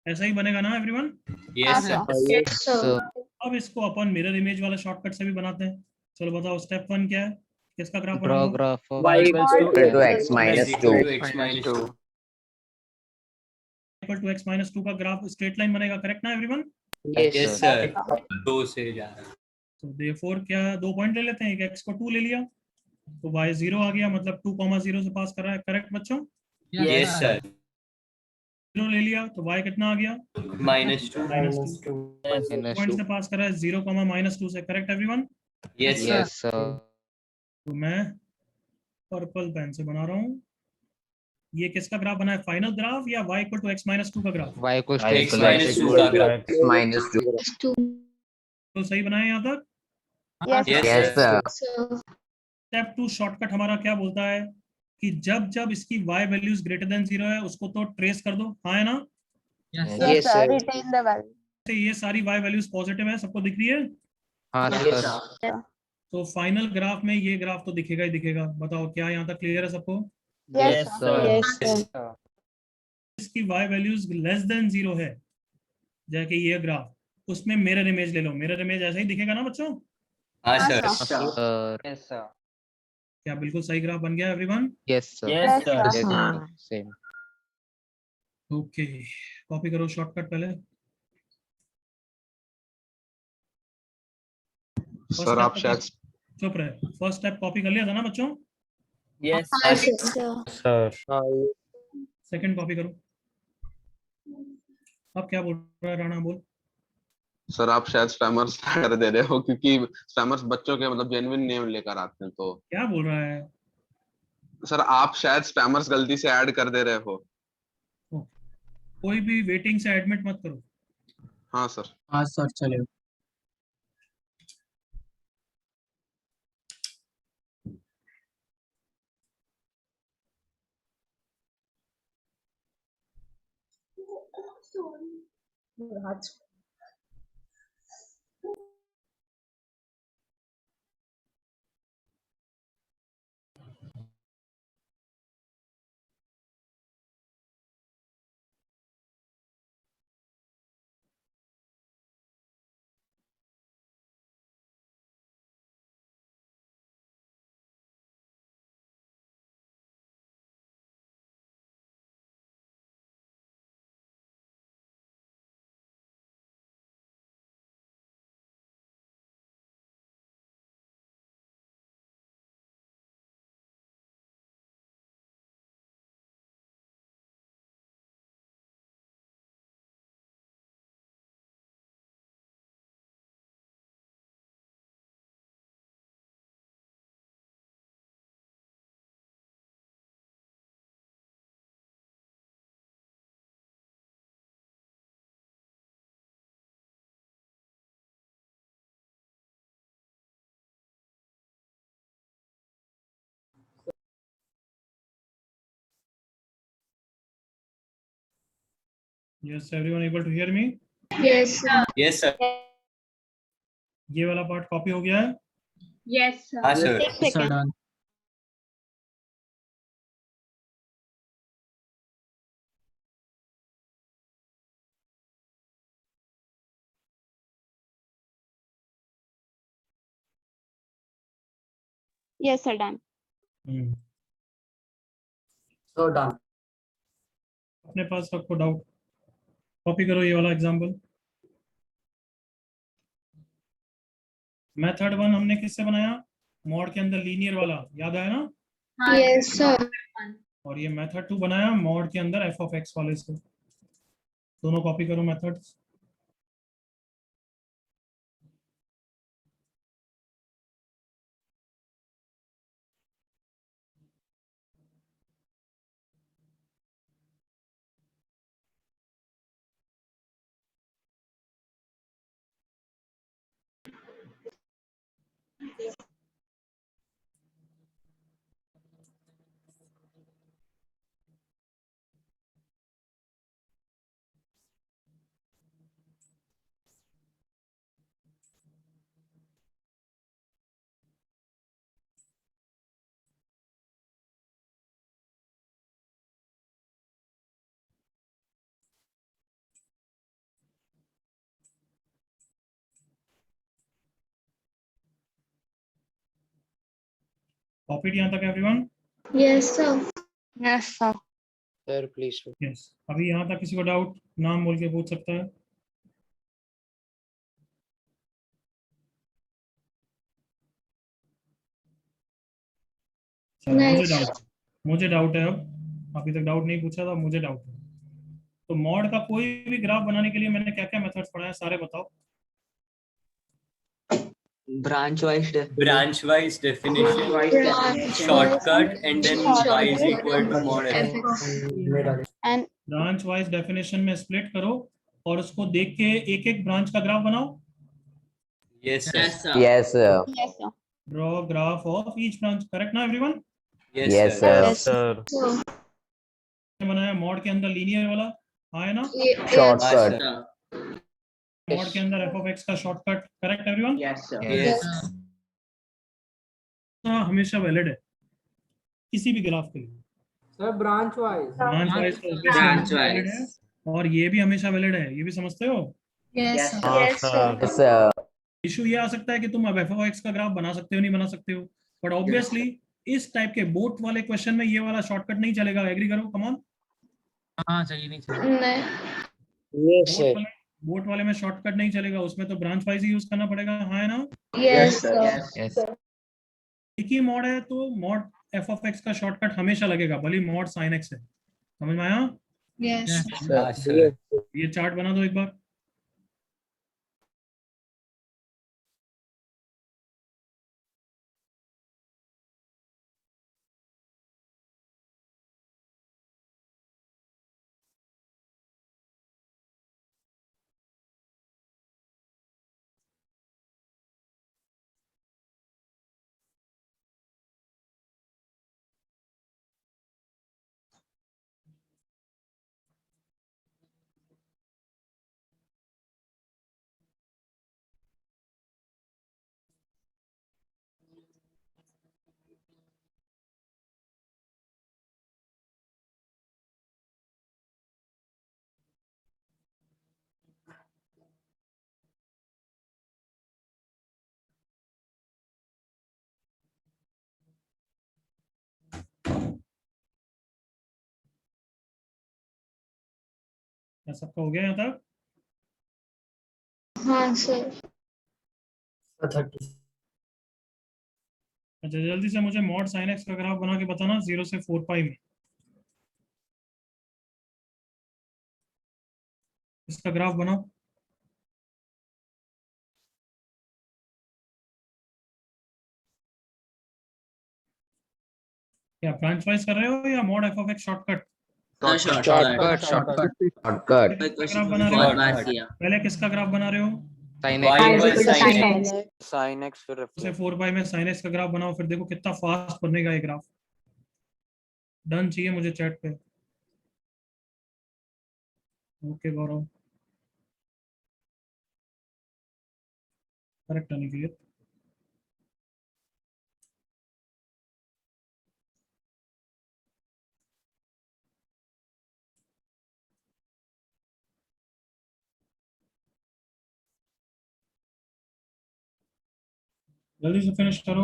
ऐसा ही बनेगा ना everyone? Yes, sir. Yes, sir. अब इसको अपन मिरर इमेज वाला शॉर्टकट से भी बनाते हैं। चलो बताओ, स्टेप 1 क्या है? किसका ग्राफ Draw बनाओगे? graph of Y equals to Equal to x Is minus equal 2. to x minus 2. Equal to x -2 का ग्राफ स्ट्रेट लाइन बनेगा। करेक्ट ना एवरीवन? Yes, sir. 2 से जा रहा है। तो देयरफॉर क्या 2 पॉइंट ले लेते हैं, एक x को 2 ले लिया, तो y 0 आ गया, मतलब 2,0 से पास कर रहा है। करेक्ट बच्चों? Yes, sir. 0 ले लिया तो y कितना आ गया? -2. -2 पॉइंट से पास कर रहा है 0, -2 से। Correct everyone? Yes, sir. Yes, sir. तो मैं पर्पल पेन से बना रहा हूँ। ये किसका ग्राफ बना है? फाइनल ग्राफ या y इक्वल टू x -2 का graph? Y equals to X minus 2 का ग्राफ। X minus 2. तो सही बनाया यहाँ तक? Yes, Yes, Yes, sir. sir. Step 2 shortcut हमारा क्या बोलता है कि जब जब इसकी y वैल्यूज ग्रेटर देन 0 है, उसको तो ट्रेस कर दो, हाँ है ना? Yes, sir. yes, sir. Retain the value. तो ये सारी y वैल्यूज पॉजिटिव है, सबको दिख रही है? हाँ Yes, sir. sir. तो फाइनल ग्राफ में ये ग्राफ तो दिखेगा ही दिखेगा। बताओ क्या यहाँ तक क्लियर है सबको? Yes, sir. Yes, sir. इसकी y वैल्यूज लेस देन 0 है, जैसे ये ग्राफ, उसमें मिरर इमेज ले लो। मिरर इमेज ऐसा ही दिखेगा ना बच्चों? हाँ हाँ, sir. sir. Sir. Yes, sir. क्या बिल्कुल सही ग्राफ बन गया everyone? Yes, sir. Yes, Yes, sir. sir. Yes, sir. Same. Okay, copy करो शॉर्टकट पहले। सर आप शायद चुप रहे। फर्स्ट स्टेप कॉपी कर लिया था ना बच्चों? Yes, Yes, sir. sir. Second copy करो। अब क्या बोल रहा है राणा? बोल। सर आप शायद स्पैमर्स कर दे रहे हो, क्योंकि स्पैमर्स बच्चों के मतलब जेन्युइन नेम लेकर आते हैं। तो क्या बोल रहा है? सर आप शायद स्पैमर्स गलती से ऐड कर दे रहे हो। कोई भी वेटिंग से एडमिट मत करो। हाँ सर। हाँ सर चलेगा। Yes, everyone able to hear me? Yes, sir. Yes, sir. ये वाला पार्ट कॉपी हो गया है? Yes, sir. हाँ सर। एक second. Done. Yes sir done. Sir done. अपने पास सबको डाउट? कॉपी करो ये वाला एग्जांपल। मेथड 1 हमने किससे बनाया? मॉड के अंदर लीनियर वाला, याद आया ना? Yes, sir. और ये मेथड 2 बनाया मॉड के अंदर एफ ऑफ एक्स वाले से। दोनों कॉपी करो मेथड्स। कॉपीड यहाँ तक everyone? Yes, sir. Yes sir. Sir please. Yes. अभी यहाँ तक किसी को डाउट? नाम बोल के पूछ सकता है। चलो, Nice. मुझे डाउट है। अब अभी तक डाउट नहीं पूछा था, मुझे डाउट है। तो मॉड का कोई भी ग्राफ बनाने के लिए मैंने क्या क्या मेथड्स पढ़ाए सारे बताओ। Branch wise Branch wise definition, Branch shortcut, wise and then y is shortcut equal to mod f. And branch wise definition में स्प्लिट करो और उसको देख के एक एक ब्रांच का ग्राफ बनाओ। Yes, sir. Yes, sir. Yes, sir. Yes sir. Draw graph of each branch, correct ना everyone? Yes, Yes, sir. sir. Yes sir. sir. बनाया मॉड के अंदर लीनियर वाला, आया ना? Yes, Shortcut. Sir. मॉड के अंदर एफ ऑफ एक्स का shortcut, correct everyone? Yes, sir. Yes. हमेशा वैलिड है किसी भी ग्राफ के लिए। Sir branch wise. Branch wise तो obviously Branch हमेशा valid है, wise. और ये भी हमेशा वैलिड है, ये भी समझते हो? yes, sir. Yes, Yes, sir. Yes, sir. Issue ये आ सकता है कि तुम अब एफ ऑफ एक्स का ग्राफ बना सकते हो नहीं बना सकते हो, बट ऑब्वियसली इस टाइप के बोट वाले क्वेश्चन में ये वाला शॉर्टकट नहीं चलेगा। एग्री करो, कम ऑन। हाँ चाहिए नहीं चाहिए। नहीं. बोट वाले में शॉर्टकट नहीं चलेगा, उसमें तो ब्रांच वाइज ही यूज करना पड़ेगा, हाँ है ना? Yes, sir. Yes. एक ही मॉड है तो मॉड एफ ऑफ एक्स का शॉर्टकट हमेशा लगेगा, भले मॉड साइन एक्स है। समझ में आया? Yes. हाँ, sir. ये चार्ट बना दो एक बार। क्या सबका हो गया यहाँ तक? हाँ सर। 30. अच्छा जल्दी से मुझे मॉड साइन एक्स का ग्राफ बना के बताना 0 से 4 पाई में। इसका ग्राफ बनाओ। क्या ब्रांच वाइज कर रहे हो या mod F of x shortcut? Shortcut graph बना रहे हो? पहले किसका ग्राफ बना रहे हो? sin x फिर से 4 पाई में साइन एक्स का ग्राफ बनाओ, फिर देखो कितना फास्ट बनेगा ये ग्राफ। डन चाहिए मुझे चैट पे। ओके गौरव, करेक्ट अनिकेत। जल्दी से फिनिश करो।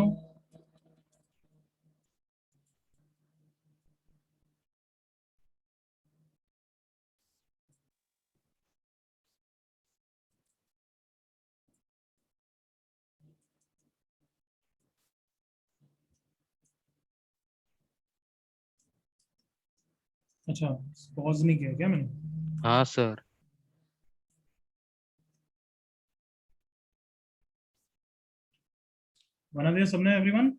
अच्छा पॉज नहीं किया क्या मैंने? हाँ सर। बना दिया सबने एवरीवन?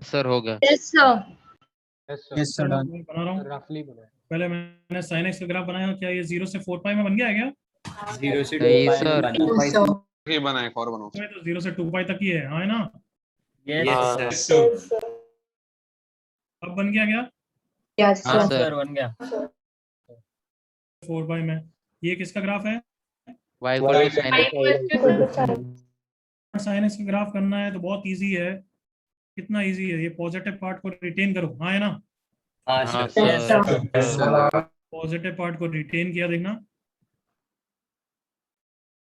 सर हो गया। Yes sir. Yes sir done. बना रहा हूँ। रफली बना पहले मैंने sin x का ग्राफ बनाया, क्या ये 0 से 4 पाई में बन गया है क्या? 0 से 2 नहीं पाई सर। बना। ये बना एक और बनाओ। तो 0 से 2 पाई तक ही है, हाँ है ना? Yes, sir. अब बन गया क्या? यस हाँ सर। सर बन गया. 4 पाई में ये किसका ग्राफ है? y equal to sin x। Sine x का ग्राफ करना है तो बहुत इजी है। कितना इजी है, ये पॉजिटिव पार्ट को रिटेन करो, हाँ है ना? हाँ हाँ सर. सर। पॉजिटिव पार्ट को रिटेन किया देखना,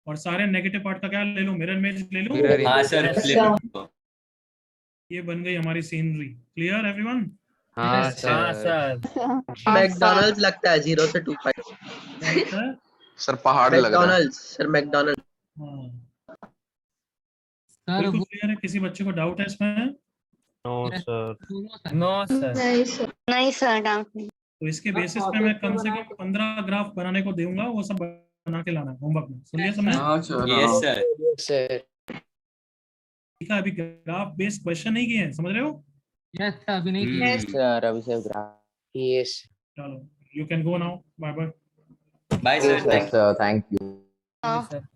और सारे नेगेटिव पार्ट का क्या ले लो, मिरर इमेज ले लो। Mirror image। हाँ सर, flip. ये बन गई हमारी सीनरी। Clear everyone? हाँ हाँ सर। सर. मैकडॉनल्ड्स लगता है 0 से 2 पाई। क्या लगता है? सर पहाड़ लग रहा है। McDonald's sir, McDonald's. हाँ सर बिल्कुल क्लियर है। किसी बच्चे को डाउट है इसमें? No sir. नहीं सर डाउट नहीं। तो इसके बेसिस पे मैं कम से कम 15 ग्राफ बनाने को दूंगा, वो सब बना के लाना है होमवर्क में। सुन लिया सबने? Yes, sir. ठीक है, अभी ग्राफ बेस्ड क्वेश्चन नहीं किए हैं, समझ रहे हो? यस सर अभी नहीं किया। सर अभी से ग्राफ यस चलो you can go now, bye bye. Bye, sir. Thank you. Thank you. हाँ। सर.